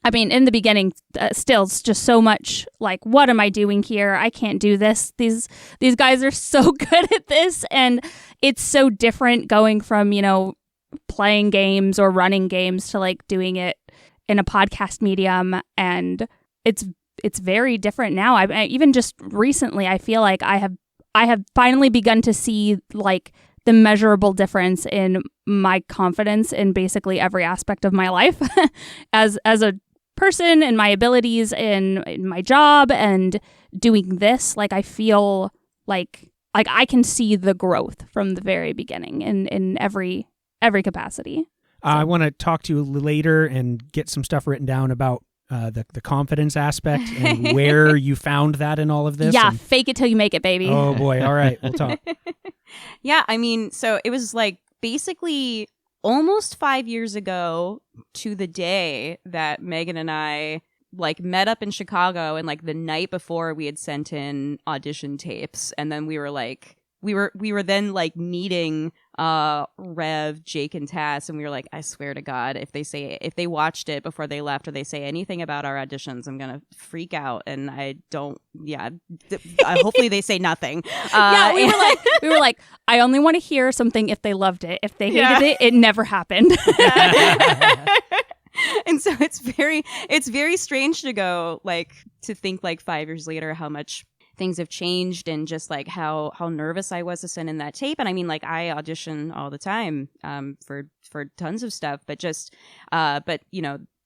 I mean, in the beginning, still, it's just so much like, what am I doing here? I can't do this. These guys are so good at this. And it's so different going from, playing games or running games to like doing it in a podcast medium. And it's very different now. I even just recently, I feel like I have finally begun to see like the measurable difference in my confidence in basically every aspect of my life as a person and my abilities in my job and doing this. Like, I feel like I can see the growth from the very beginning in every capacity. I want to talk to you later and get some stuff written down about the confidence aspect and where you found that in all of this. Yeah, and fake it till you make it, baby. Oh boy. All right, we'll talk. Yeah, I mean, so it was like basically almost 5 years ago to the day that Megan and I like met up in Chicago, and like the night before we had sent in audition tapes, and then we were like we were then like meeting Rev, Jake, and Tass, and we were like, I swear to God, if they watched it before they left or they say anything about our auditions, I'm gonna freak out. And I don't. Yeah, hopefully they say nothing. Yeah, we were like, I only want to hear something if they loved it. If they hated it, it never happened. And so it's very strange to go like to think like 5 years later how much things have changed and just like how nervous I was to send in that tape. And I mean, like, I audition all the time for tons of stuff, but just but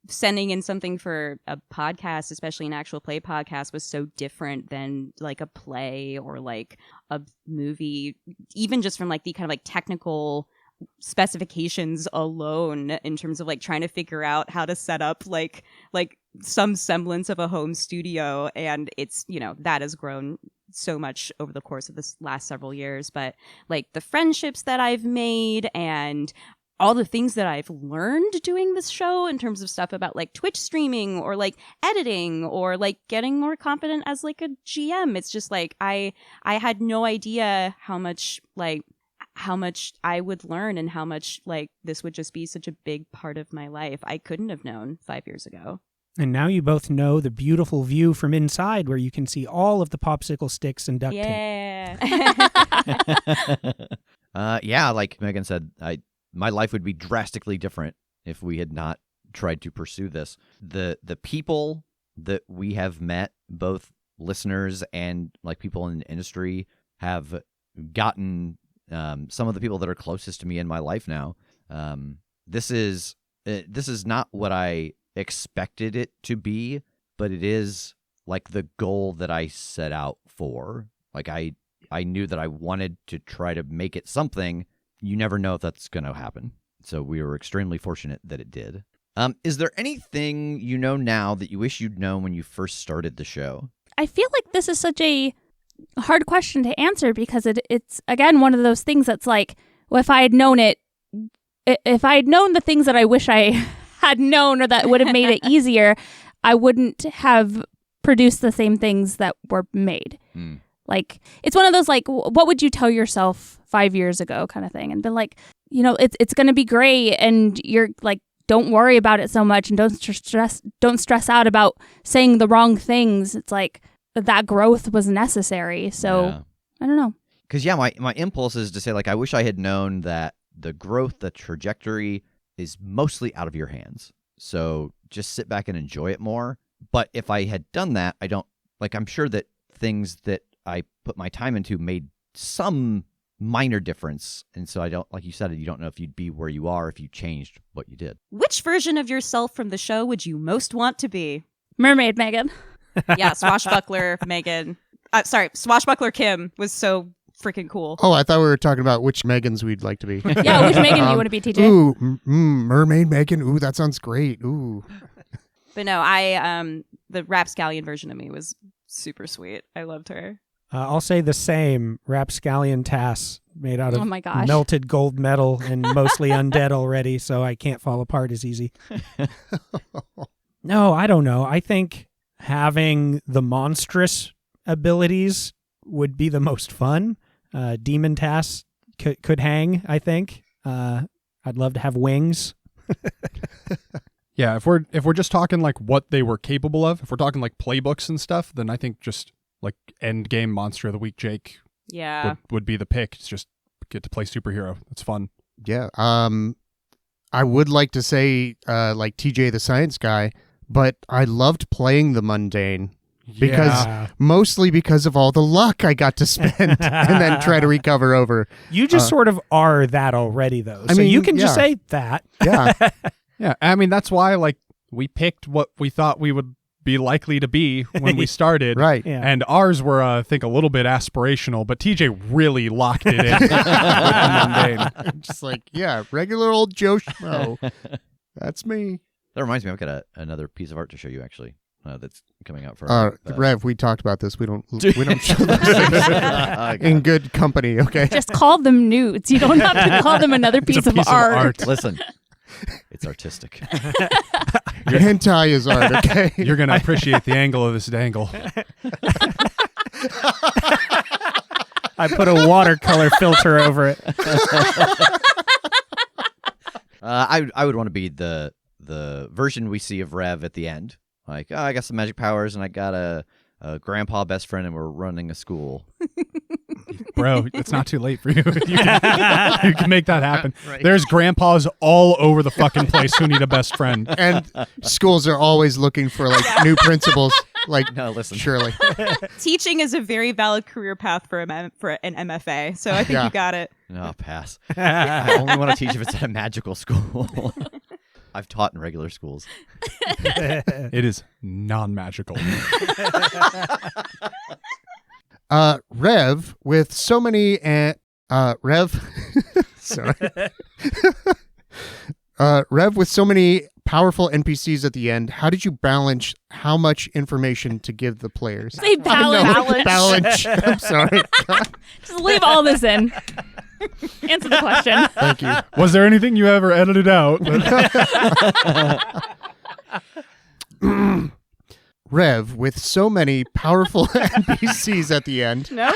sending in something for a podcast, especially an actual play podcast, was so different than like a play or like a movie, even just from like the kind of like technical specifications alone in terms of like trying to figure out how to set up like some semblance of a home studio. And it's, that has grown so much over the course of this last several years. But like the friendships that I've made and all the things that I've learned doing this show in terms of stuff about like Twitch streaming or like editing or like getting more confident as like a GM. It's just like I had no idea how much I would learn and how much like this would just be such a big part of my life. I couldn't have known 5 years ago. And now you both know the beautiful view from inside where you can see all of the popsicle sticks and duct tape. Yeah, like Megan said, my life would be drastically different if we had not tried to pursue this. The people that we have met, both listeners and like people in the industry, have gotten some of the people that are closest to me in my life now. This is not what I expected it to be, but it is like the goal that I set out for. Like I knew that I wanted to try to make it something. You never know if that's going to happen. So we were extremely fortunate that it did. Is there anything you know now that you wish you'd known when you first started the show? I feel like this is such a a hard question to answer because it's again one of those things that's like, well, if I had known the things that I wish I had known or that would have made it easier, I wouldn't have produced the same things that were made. Like, it's one of those, like, what would you tell yourself 5 years ago kind of thing? And been like, you know, it's going to be great. And you're like, don't worry about it so much and don't stress out about saying the wrong things. It's like that growth was necessary. So I don't know. Because, my impulse is to say, like, I wish I had known that the growth, the trajectory is mostly out of your hands. So just sit back and enjoy it more. But if I had done that, I'm sure that things that I put my time into made some minor difference. And so I don't, like you said, you don't know if you'd be where you are if you changed what you did. Which version of yourself from the show would you most want to be? Mermaid Megan. Yeah, Swashbuckler Megan. Swashbuckler Kim was so freaking cool. Oh, I thought we were talking about which Megans we'd like to be. Yeah, which Megan do you want to be, TJ? Ooh, Mermaid Megan. Ooh, that sounds great. Ooh. But no, the Rapscallion version of me was super sweet. I loved her. I'll say the same. Rapscallion Tass, made out of Oh my gosh. melted gold metal and mostly undead already, so I can't fall apart as easy. No, I don't know. I think having the monstrous abilities would be the most fun. Demon Tass could hang, I think. I'd love to have wings. Yeah, if we're just talking like what they were capable of, if we're talking like playbooks and stuff, then I think just like end game monster of the week Jake Yeah. would be the pick. It's just get to play superhero. It's fun. Yeah. I would like to say like TJ the Science Guy, but I loved playing the mundane because mostly because of all the luck I got to spend and then try to recover over. You just sort of are that already, though. I So mean, you can just yeah. say that. Yeah. Yeah, I mean that's why like we picked what we thought we would be likely to be when we started. Right. Yeah. And ours were, I think, a little bit aspirational, but TJ really locked it in. with the mundane. Just like, yeah, regular old Joe Schmo. That's me. That reminds me, I've got another piece of art to show you, actually, that's coming out for Rev, we talked about this. We don't show those things in good company, okay? Just call them nudes. You don't have to call them another piece, of art. Listen, it's artistic. Your hentai is art, okay? You're going to appreciate the angle of this dangle. I put a watercolor filter over it. I would want to be the version we see of Rev at the end. Like, I got some magic powers and I got a grandpa best friend and we're running a school. Bro, it's not too late for you. You can make that happen. Right. There's grandpas all over the fucking place who need a best friend. And schools are always looking for like new principals. Like, No, listen. surely. Teaching is a very valid career path for an MFA, so I think Yeah. you got it. No, pass. I only want to teach if it's at a magical school. I've taught in regular schools. It is non-magical. Rev with so many Rev sorry. Rev with so many powerful NPCs at the end, how did you balance how much information to give the players? Say balance. Balance. I'm sorry. Just leave all this in. Answer the question. Thank you. Was there anything you ever edited out? Rev with so many powerful NPCs at the end. No?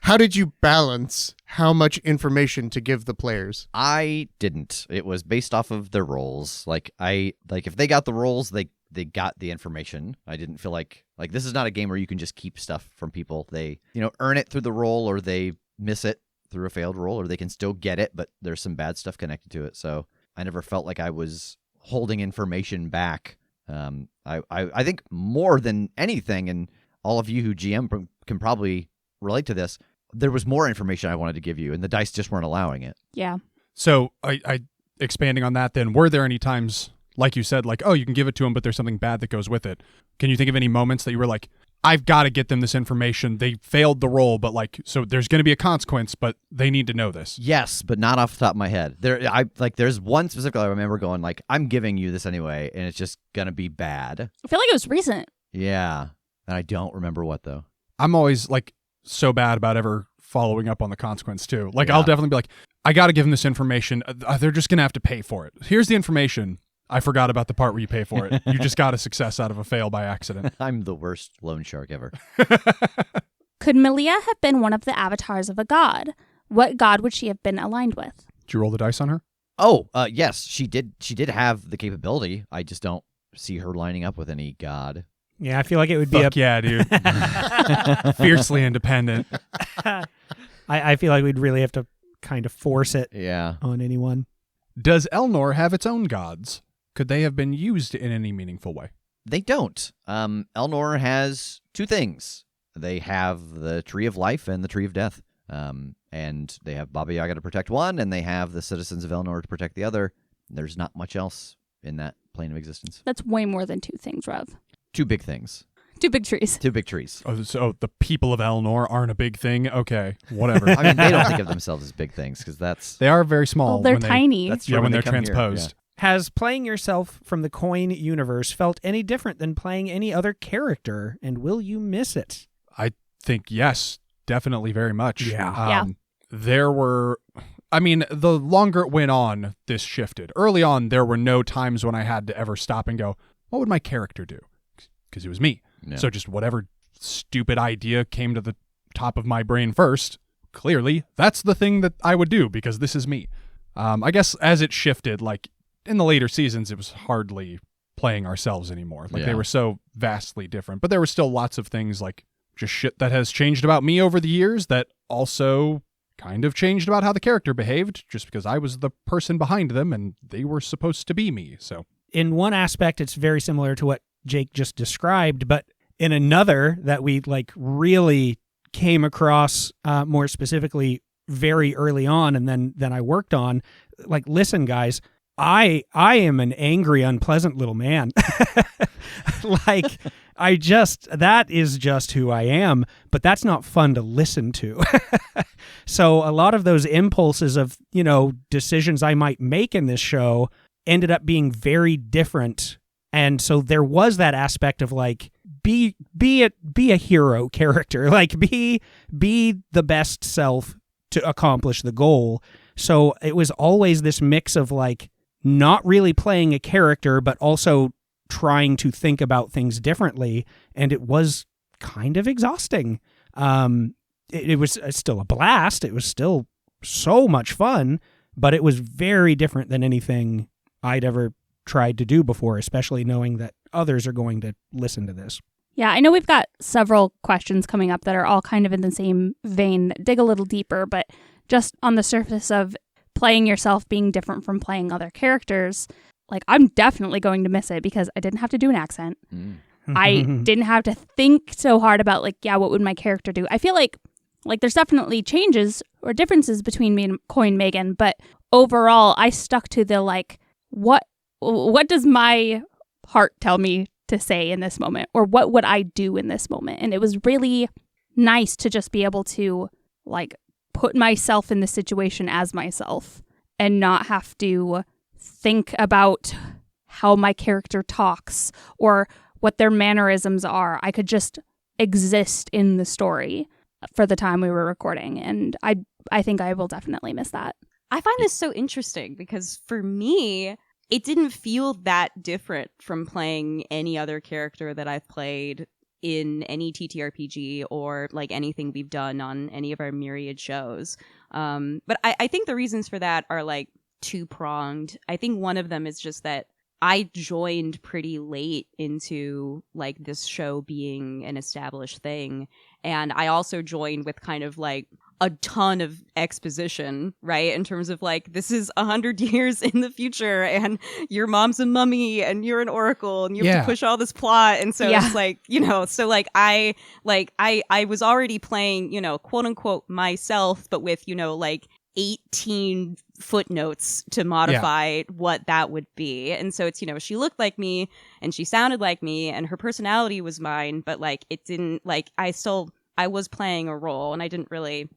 How did you balance how much information to give the players? I didn't. It was based off of their roles. Like if they got the roles, they got the information. I didn't feel like this is not a game where you can just keep stuff from people. They, earn it through the roll or they miss it through a failed roll or they can still get it, but there's some bad stuff connected to it. So I never felt like I was holding information back. I think more than anything, and all of you who GM can probably relate to this, there was more information I wanted to give you and the dice just weren't allowing it. Yeah. So I expanding on that then, were there any times, like you said, like, oh, you can give it to them, but there's something bad that goes with it? Can you think of any moments that you were like, I've got to get them this information. They failed the roll, but so there's going to be a consequence, but they need to know this. Yes, but not off the top of my head. There's one specifically I remember going like, I'm giving you this anyway, and it's just gonna be bad. I feel like it was recent. Yeah. And I don't remember what, though. I'm always like so bad about ever following up on the consequence too. Like Yeah. I'll definitely be like, I got to give them this information. They're just going to have to pay for it. Here's the information. I forgot about the part where you pay for it. You just got a success out of a fail by accident. I'm the worst loan shark ever. Could Malia have been one of the avatars of a god? What god would she have been aligned with? Did you roll the dice on her? Oh, yes, she did. She did have the capability. I just don't see her lining up with any god. Yeah, I feel like it would be Fuck yeah, dude. Fiercely independent. I feel like we'd really have to kind of force it Yeah. on anyone. Does Elnor have its own gods? Could they have been used in any meaningful way? They don't. Elnor has two things. They have the Tree of Life and the Tree of Death. And they have Baba Yaga to protect one, and they have the citizens of Elnor to protect the other. There's not much else in that plane of existence. That's way more than two things, Rev. Two big things. Two big trees. Two big trees. Oh, so the people of Elnor aren't a big thing? Okay, whatever. I mean, they don't think of themselves as big things because that's They are very small. Well, they're when tiny. that's Yeah, true when they they're come here. transposed. Has playing yourself from the coin universe felt any different than playing any other character, and will you miss it? I think yes, definitely very much. Yeah. There were, I mean, the longer it went on, this shifted. Early on, there were no times when I had to ever stop and go, what would my character do? Because it was me. Yeah. So just whatever stupid idea came to the top of my brain first, clearly that's the thing that I would do because this is me. I guess as it shifted, like in the later seasons, it was hardly playing ourselves anymore. Like they Yeah. were so vastly different, but there were still lots of things like just shit that has changed about me over the years that also kind of changed about how the character behaved just because I was the person behind them and they were supposed to be me. So In one aspect, it's very similar to what Jake just described, but in another that we like really came across more specifically very early on, and then I worked on, like, listen, guys, I am an angry, unpleasant little man. Like, that is just who I am, but that's not fun to listen to. So a lot of those impulses of, decisions I might make in this show ended up being very different. And so there was that aspect of like, be a hero character, like be the best self to accomplish the goal. So it was always this mix of like not really playing a character, but also trying to think about things differently. And it was kind of exhausting. It was still a blast. It was still so much fun, but it was very different than anything I'd ever tried to do before, especially knowing that others are going to listen to this. Yeah, I know we've got several questions coming up that are all kind of in the same vein that dig a little deeper, but just on the surface of playing yourself being different from playing other characters, like, I'm definitely going to miss it because I didn't have to do an accent. I didn't have to think so hard about, like, what would my character do? I feel like there's definitely changes or differences between me and Coin Megan, but overall, I stuck to the, like, what does my heart tell me to say in this moment? Or what would I do in this moment? And it was really nice to just be able to, like, put myself in the situation as myself and not have to think about how my character talks or what their mannerisms are. I could just exist in the story for the time we were recording. And I think I will definitely miss that. I find this so interesting because for me, it didn't feel that different from playing any other character that I've played in any TTRPG or like anything we've done on any of our myriad shows. But I think the reasons for that are like two-pronged. I think one of them is just that I joined pretty late into like this show being an established thing. And I also joined with kind of like a ton of exposition, right? In terms of like, this is 100 years in the future and your mom's a mummy and you're an oracle and you have to push all this plot. And so it's like, so like I was already playing, quote unquote myself, but with, like 18 footnotes to modify what that would be. And so it's, she looked like me and she sounded like me and her personality was mine, but like it didn't, like I was playing a role and I didn't really,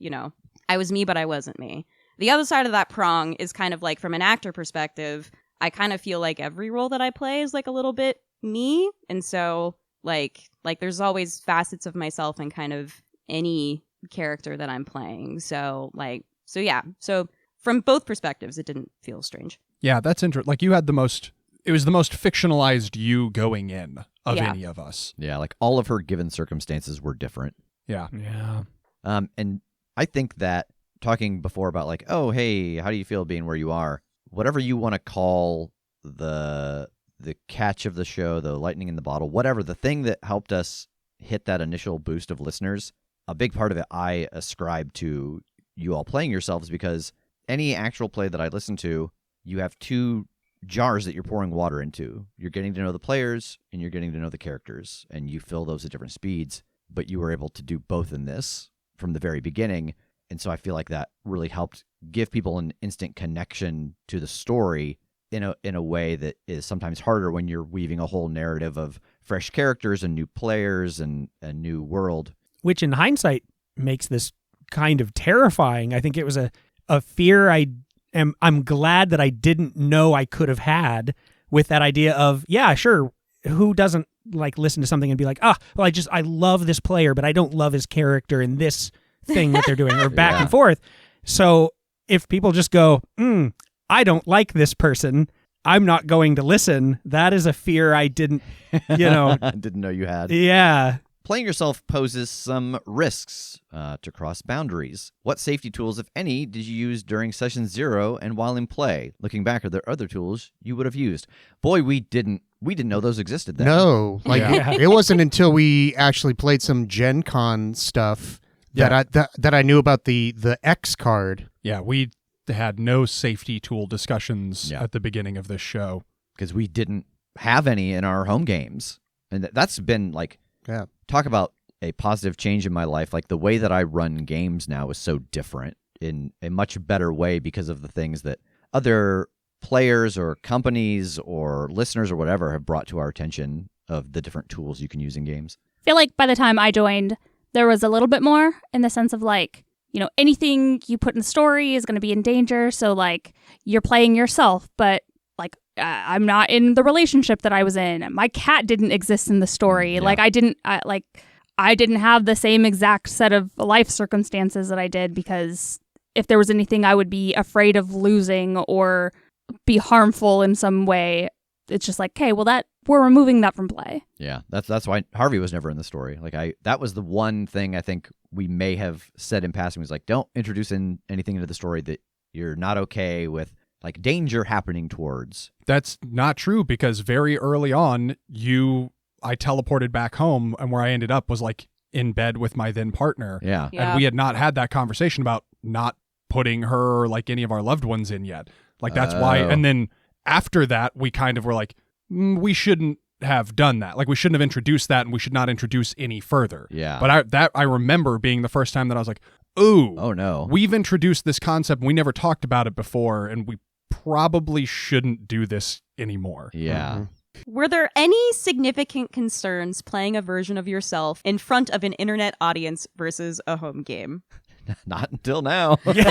I was me, but I wasn't me. The other side of that prong is kind of like from an actor perspective, I kind of feel like every role that I play is like a little bit me. And so Like there's always facets of myself in kind of any character that I'm playing. So yeah. So from both perspectives, it didn't feel strange. Yeah, that's interesting. Like, you had it was the most fictionalized you going in of Yeah. any of us. Yeah, like all of her given circumstances were different. Yeah. Yeah. And I think that talking before about like, oh, hey, how do you feel being where you are? Whatever you want to call the catch of the show, the lightning in the bottle, whatever, the thing that helped us hit that initial boost of listeners, a big part of it I ascribe to you all playing yourselves, because any actual play that I listen to, you have two jars that you're pouring water into. You're getting to know the players and you're getting to know the characters, and you fill those at different speeds, but you were able to do both in this from the very beginning. And so I feel like that really helped give people an instant connection to the story in a way that is sometimes harder when you're weaving a whole narrative of fresh characters and new players and a new world. Which in hindsight makes this kind of terrifying. I think it was a fear I'm glad that I didn't know I could have had, with that idea of, yeah, sure, who doesn't like listen to something and be like, well, I love this player, but I don't love his character in this thing that they're doing, or back Yeah. and forth. So if people just go, I don't like this person, I'm not going to listen, that is a fear I didn't, Didn't know you had. yeah. Playing yourself poses some risks to cross boundaries. What safety tools, if any, did you use during session 0 and while in play? Looking back, are there other tools you would have used? Boy, we didn't know those existed then. No, like Yeah. it wasn't until we actually played some Gen Con stuff that I knew about the X card. Yeah, we had no safety tool discussions Yeah. at the beginning of this show. Because we didn't have any in our home games. And that's been like, Yeah. talk about a positive change in my life. Like, the way that I run games now is so different in a much better way because of the things that other players or companies or listeners or whatever have brought to our attention of the different tools you can use in games. I feel like by the time I joined, there was a little bit more in the sense of like, anything you put in the story is going to be in danger. So like, you're playing yourself, but like, I'm not in the relationship that I was in. My cat didn't exist in the story. Yeah. Like, I didn't have the same exact set of life circumstances that I did, because if there was anything I would be afraid of losing or be harmful in some way, it's just like, okay, well, we're removing that from play. Yeah, that's why Harvey was never in the story. Like, that was the one thing I think we may have said in passing, was like, don't introduce anything into the story that you're not okay with, like, danger happening towards. That's not true, because very early on, I teleported back home, and where I ended up was like in bed with my then partner. Yeah. Yeah. And we had not had that conversation about not putting her or like any of our loved ones in yet. Like, that's why. Oh. And then after that, we kind of were like, we shouldn't have done that. Like, we shouldn't have introduced that, and we should not introduce any further. Yeah. But I remember being the first time that I was like, ooh, Oh, no. we've introduced this concept. And we never talked about it before, and we probably shouldn't do this anymore. Yeah. Were there any significant concerns playing a version of yourself in front of an internet audience versus a home game? Not until now. Not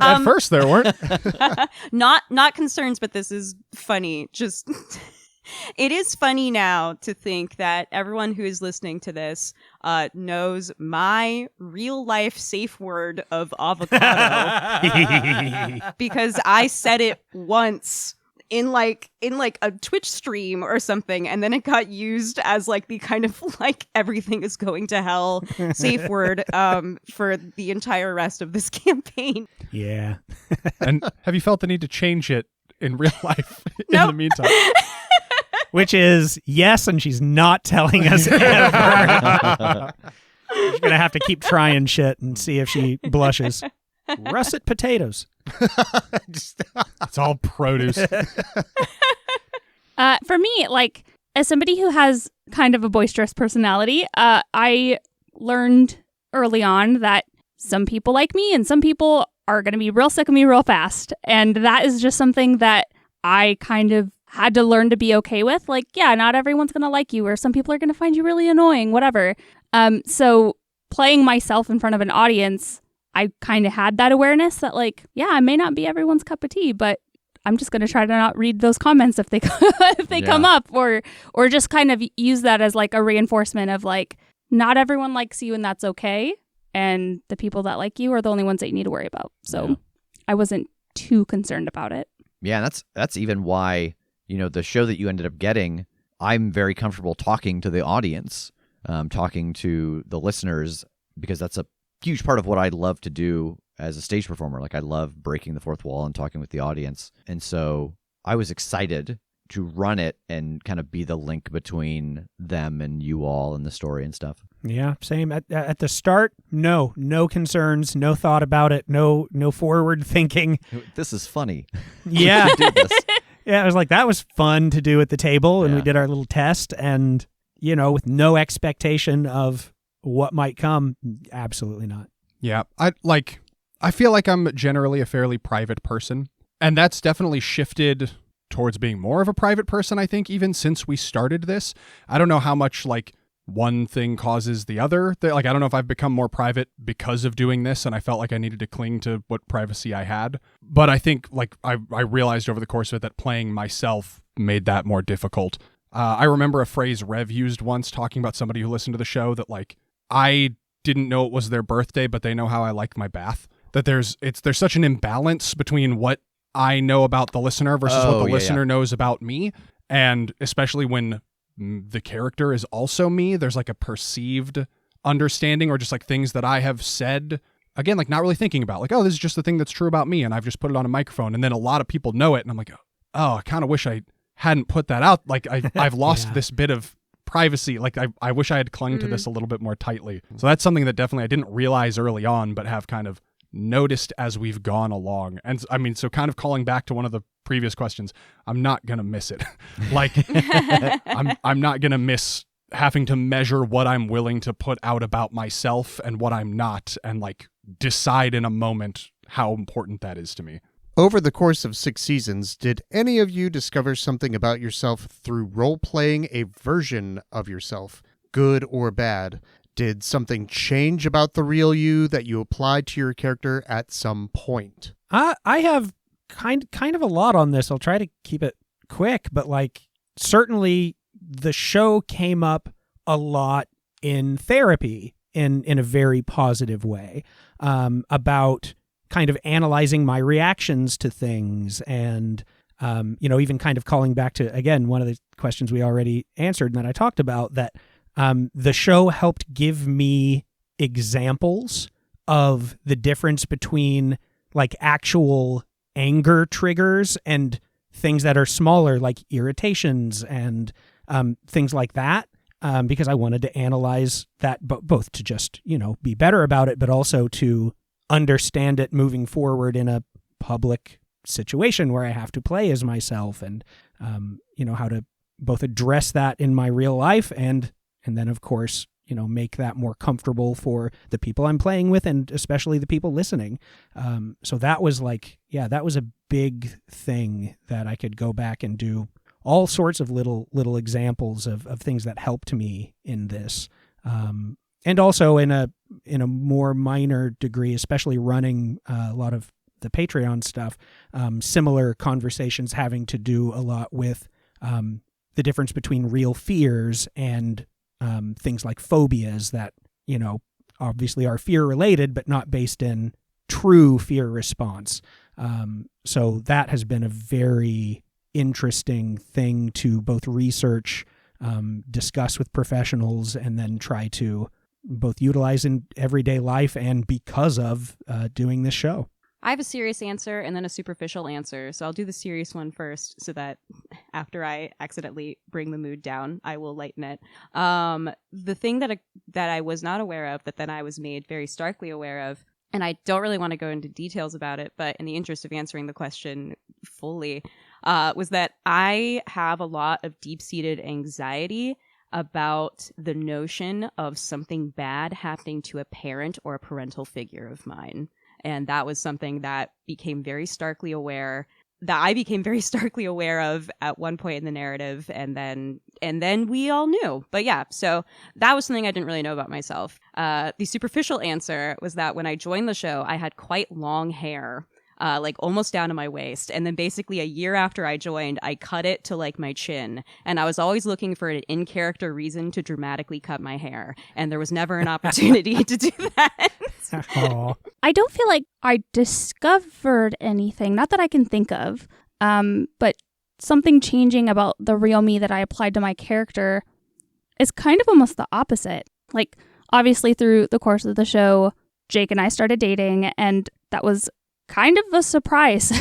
at first there weren't. Not concerns, but this is funny. Just it is funny now to think that everyone who is listening to this knows my real life safe word of avocado because I said it once in like a Twitch stream or something, and then it got used as like the kind of like everything is going to hell safe word for the entire rest of this campaign. Yeah. And have you felt the need to change it in real life in Nope. the meantime? Which is yes, and she's not telling us ever. She's going to have to keep trying shit and see if she blushes. Russet potatoes. It's all produce. For me, like, as somebody who has kind of a boisterous personality, I learned early on that some people like me and some people are going to be real sick of me real fast. And that is just something that I kind of had to learn to be okay with. Like, yeah, not everyone's going to like you, or some people are going to find you really annoying, whatever. So playing myself in front of an audience, I kind of had that awareness that, like, yeah, I may not be everyone's cup of tea, but I'm just going to try to not read those comments if they if they come up, or just kind of use that as like a reinforcement of like, not everyone likes you and that's okay. And the people that like you are the only ones that you need to worry about. So I wasn't too concerned about it. Yeah, that's even why, the show that you ended up getting, I'm very comfortable talking to the audience, talking to the listeners, because that's a huge part of what I love to do as a stage performer. Like, I love breaking the fourth wall and talking with the audience. And so I was excited to run it and kind of be the link between them and you all and the story and stuff. Yeah, same. At the start, no concerns, no thought about it, no forward thinking. This is funny. Yeah. We should do this. Yeah, I was like, that was fun to do at the table, and we did our little test, and, with no expectation of what might come, absolutely not. Yeah, I feel like I'm generally a fairly private person, and that's definitely shifted towards being more of a private person, I think, even since we started this. I don't know how much, one thing causes the other. I don't know if I've become more private because of doing this, and I felt like I needed to cling to what privacy I had. But I think, I realized over the course of it that playing myself made that more difficult. I remember a phrase Rev used once talking about somebody who listened to the show that, I didn't know it was their birthday, but they know how I like my bath. That there's such an imbalance between what I know about the listener versus what the listener knows about me. And especially when the character is also me, there's a perceived understanding, or just things that I have said, again, not really thinking about, oh, this is just the thing that's true about me, and I've just put it on a microphone, and then a lot of people know it, and I'm like, oh, I kind of wish I hadn't put that out. I've lost this bit of privacy. I wish I had clung to this a little bit more tightly. So that's something that definitely I didn't realize early on, but have kind of noticed as we've gone along. And I mean, so kind of calling back to one of the previous questions, I'm not gonna miss it. I'm not gonna miss having to measure what I'm willing to put out about myself and what I'm not, and decide in a moment how important that is to me. Over the course of 6 seasons, did any of you discover something about yourself through role-playing a version of yourself, good or bad? Did something change about the real you that you applied to your character at some point? I have kind of a lot on this. I'll try to keep it quick, but certainly the show came up a lot in therapy in a very positive way, about kind of analyzing my reactions to things, and even kind of calling back to, again, one of the questions we already answered and that I talked about, that the show helped give me examples of the difference between actual anger triggers and things that are smaller, like irritations and things like that, because I wanted to analyze that both to just, be better about it, but also to understand it moving forward in a public situation where I have to play as myself, and, how to both address that in my real life and then, of course, make that more comfortable for the people I'm playing with, and especially the people listening. So that was that was a big thing that I could go back and do all sorts of little examples of things that helped me in this. And also in a more minor degree, especially running a lot of the Patreon stuff, similar conversations having to do a lot with the difference between real fears and things like phobias that, obviously are fear related, but not based in true fear response. So that has been a very interesting thing to both research, discuss with professionals, and then try to both utilize in everyday life and because of doing this show. I have a serious answer and then a superficial answer. So I'll do the serious one first so that after I accidentally bring the mood down, I will lighten it. The thing that I was not aware of, that then I was made very starkly aware of, and I don't really want to go into details about it, but in the interest of answering the question fully, was that I have a lot of deep-seated anxiety about the notion of something bad happening to a parent or a parental figure of mine. And that was something that I became very starkly aware of at one point in the narrative, and then we all knew. But yeah, so that was something I didn't really know about myself. The superficial answer was that when I joined the show, I had quite long hair. like almost down to my waist. And then basically a year after I joined, I cut it to like my chin. And I was always looking for an in-character reason to dramatically cut my hair. And there was never an opportunity to do that. Aw. I don't feel like I discovered anything, not that I can think of, but something changing about the real me that I applied to my character is kind of almost the opposite. Like, obviously, through the course of the show, Jake and I started dating, and that was kind of a surprise,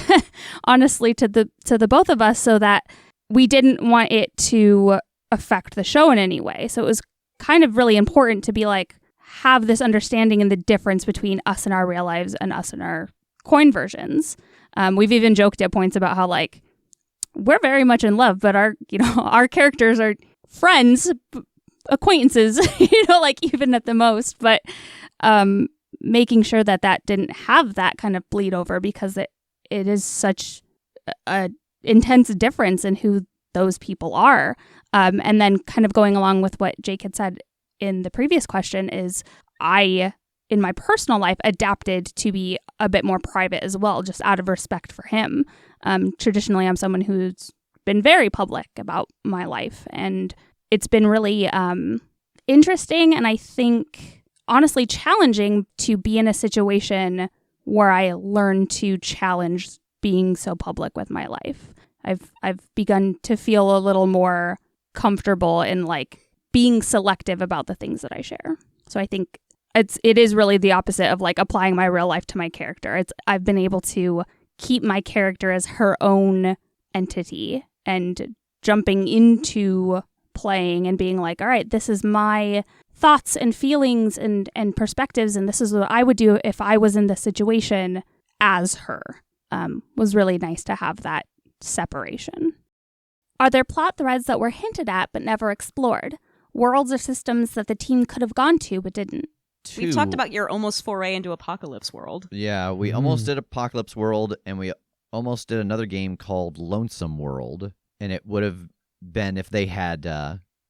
honestly, to the both of us, so that we didn't want it to affect the show in any way. So it was kind of really important to be like, have this understanding and the difference between us in our real lives and us in our coin versions. We've even joked at points about how like we're very much in love, but our characters are friends, acquaintances, like even at the most. But making sure that didn't have that kind of bleed over, because it is such a intense difference in who those people are. And then kind of going along with what Jake had said in the previous question is I, in my personal life, adapted to be a bit more private as well, just out of respect for him. Traditionally, I'm someone who's been very public about my life, and it's been really interesting and I think honestly challenging to be in a situation where I learn to challenge being so public with my life. I've begun to feel a little more comfortable in like being selective about the things that I share. So I think it is really the opposite of like applying my real life to my character. I've been able to keep my character as her own entity and jumping into playing and being like, all right, this is my thoughts and feelings and perspectives, and this is what I would do if I was in this situation as her. Was really nice to have that separation. Are there plot threads that were hinted at but never explored? Worlds or systems that the team could have gone to but didn't? We've talked about your almost foray into Apocalypse World. Yeah, we almost did Apocalypse World, and we almost did another game called Lonesome World, and it would have been if they had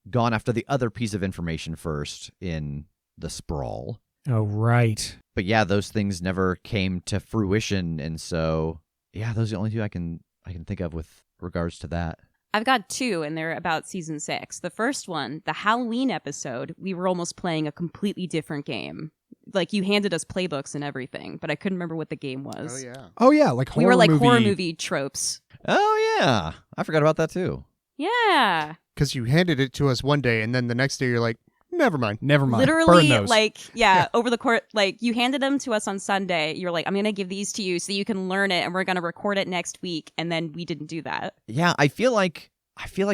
gone after the other piece of information first in the Sprawl. Oh, right. But yeah, those things never came to fruition, and so yeah, those are the only two I can think of with regards to that. I've got two, and they're about season 6. The first one, the Halloween episode, we were almost playing a completely different game. Like, you handed us playbooks and everything, but I couldn't remember what the game was. Oh yeah, like horror we were like movie. horror movie tropes. Oh yeah, I forgot about that too. Yeah. Because you handed it to us one day, and then the next day you're like, never mind. Never mind. Burn Literally, those. like, yeah, over the course, like, you handed them to us on Sunday. You're like, I'm going to give these to you so you can learn it, and we're going to record it next week. And then we didn't do that. Yeah, I feel like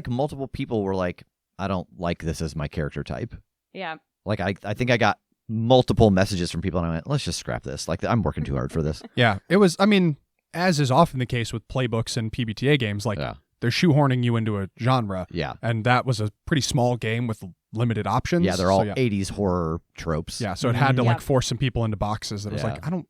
multiple people were like, I don't like this as my character type. Yeah. Like, I think I got multiple messages from people, and I went, let's just scrap this. Like, I'm working too hard for this. Yeah, it was, I mean, as is often the case with playbooks and PBTA games, like, Yeah. they're shoehorning you into a genre. Yeah. And that was a pretty small game with limited options. Yeah, they're all So, 80s horror tropes. Yeah, so it had to Yeah. like force some people into boxes that was Yeah. like, I don't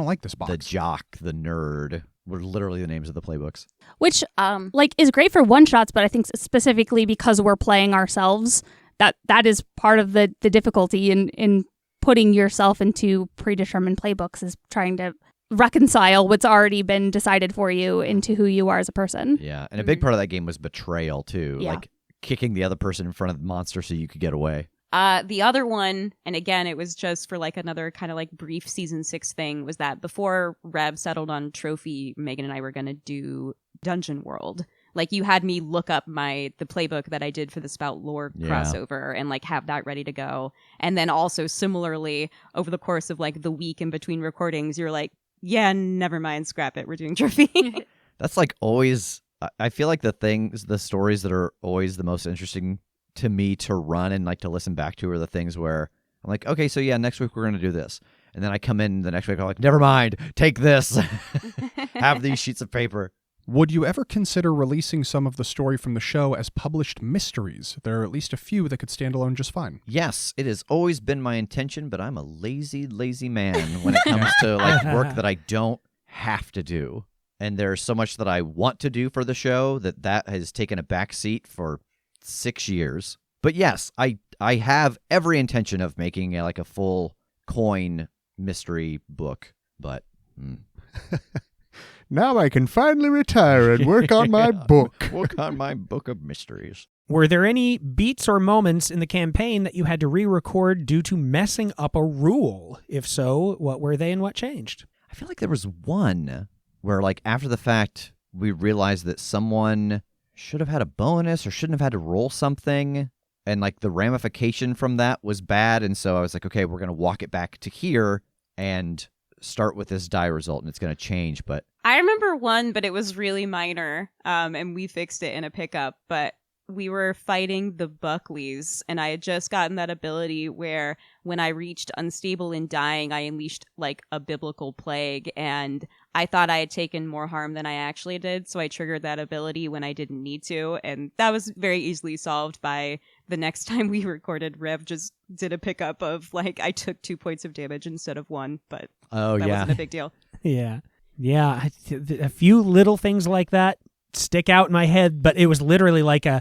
like this box. The jock, the nerd were literally the names of the playbooks. Which like is great for one shots, but I think specifically because we're playing ourselves, that is part of the difficulty in putting yourself into predetermined playbooks, is trying to reconcile what's already been decided for you into who you are as a person. Yeah, and a big part of that game was betrayal too, Yeah. like kicking the other person in front of the monster so you could get away. The other one, and again, it was just for like another kind of like brief season 6 thing, was that before Rev settled on Trophy, Megan and I were going to do Dungeon World. Like, you had me look up the playbook that I did for the Spout lore Yeah. crossover and like have that ready to go. And then also similarly, over the course of like the week in between recordings, you're like, yeah, never mind, scrap it. We're doing Trophy. That's like always, I feel like the stories that are always the most interesting to me to run and like to listen back to are the things where I'm like, okay, so yeah, next week we're going to do this. And then I come in the next week, I'm like, never mind, take this. Have these sheets of paper. Would you ever consider releasing some of the story from the show as published mysteries? There are at least a few that could stand alone just fine. Yes, it has always been my intention, but I'm a lazy man when it comes to like work that I don't have to do. And there's so much that I want to do for the show that has taken a back seat for 6 years. But yes, I have every intention of making a full coin mystery book, but Now I can finally retire and work on my book. Work on my book of mysteries. Were there any beats or moments in the campaign that you had to re-record due to messing up a rule? If so, what were they and what changed? I feel like there was one where, like, after the fact, we realized that someone should have had a bonus or shouldn't have had to roll something. And, like, the ramification from that was bad. And so I was like, okay, we're going to walk it back to here and start with this die result, and it's going to change. But I remember one, but it was really minor, and we fixed it in a pickup. But we were fighting the Buckleys, and I had just gotten that ability where when I reached unstable and dying, I unleashed like a biblical plague, and I thought I had taken more harm than I actually did, so I triggered that ability when I didn't need to, and that was very easily solved by the next time we recorded. Rev just did a pickup of like I took 2 points of damage instead of 1, but that wasn't a big deal. Yeah. A few little things like that stick out in my head, but it was literally like roll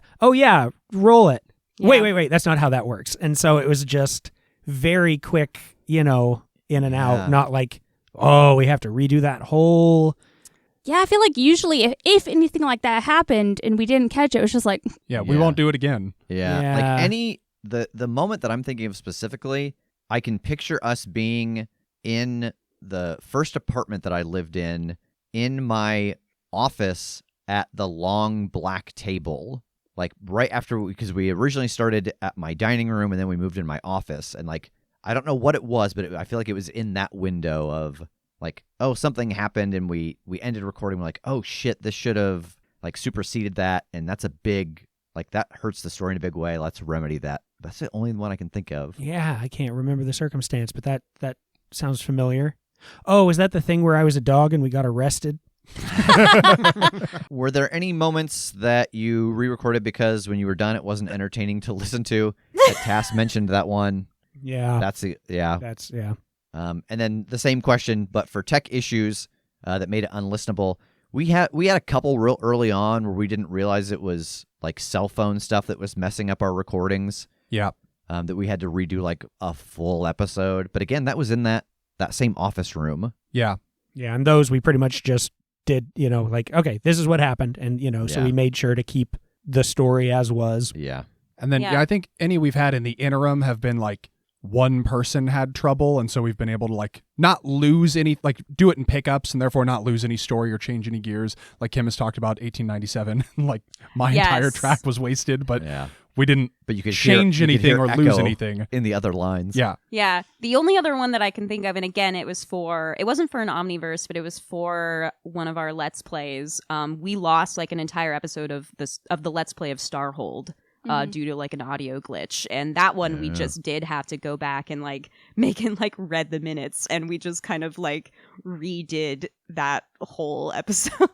it. Yeah. Wait, that's not how that works. And so it was just very quick, in and out, not like, we have to redo that whole. Yeah, I feel like usually if anything like that happened and we didn't catch it, it was just like, we won't do it again. Yeah. Like the moment that I'm thinking of specifically, I can picture us being in the first apartment that I lived in my office at the long black table, like right after, because we originally started at my dining room and then we moved in my office, and like I don't know what it was, but I feel like it was in that window of like, something happened and we ended recording. We're like, oh shit, this should have like superseded that, and that's a big, like, that hurts the story in a big way. Let's remedy that. That's the only one I can think of. Yeah, I can't remember the circumstance, but that sounds familiar. Oh, is that the thing where I was a dog and we got arrested? Were there any moments that you re-recorded because when you were done it wasn't entertaining to listen to? That Tass mentioned that one. Yeah. That's yeah. And then the same question, but for tech issues that made it unlistenable. We had a couple real early on where we didn't realize it was like cell phone stuff that was messing up our recordings. Yeah. That we had to redo like a full episode. But again, that was in that same office room. Yeah. Yeah, and those we pretty much just did, like, okay, this is what happened. And, so we made sure to keep the story as was. Yeah. And then, I think any we've had in the interim have been like one person had trouble. And so we've been able to like not lose any, like do it in pickups and therefore not lose any story or change any gears. Like Kim has talked about 1897. Like my entire track was wasted, but we didn't you could change anything or lose anything in the other lines. Yeah. Yeah. The only other one that I can think of, and again, it wasn't for an Omniverse, but it was for one of our Let's Plays. We lost like an entire episode of the Let's Play of Starhold due to like an audio glitch. And that one we just did have to go back and like Megan like read the minutes, and we just kind of like redid that whole episode.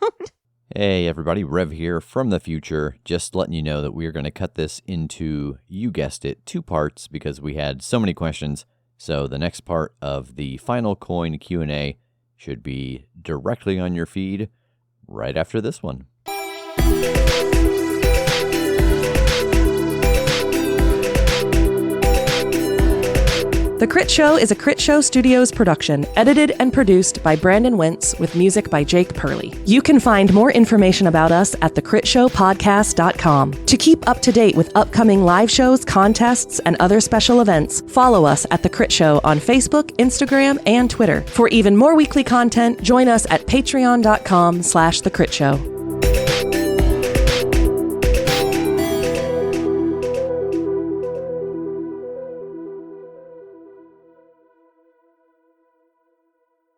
Hey everybody, Rev here from the future. Just letting you know that we are going to cut this into, you guessed it, 2 parts because we had so many questions. So the next part of the final coin Q&A should be directly on your feed right after this one. The Critshow is a Critshow Studios production, edited and produced by Brandon Wentz with music by Jake Purley. You can find more information about us at thecritshowpodcast.com. To keep up to date with upcoming live shows, contests, and other special events, follow us at The Crit Show on Facebook, Instagram, and Twitter. For even more weekly content, join us at patreon.com/thecritShow.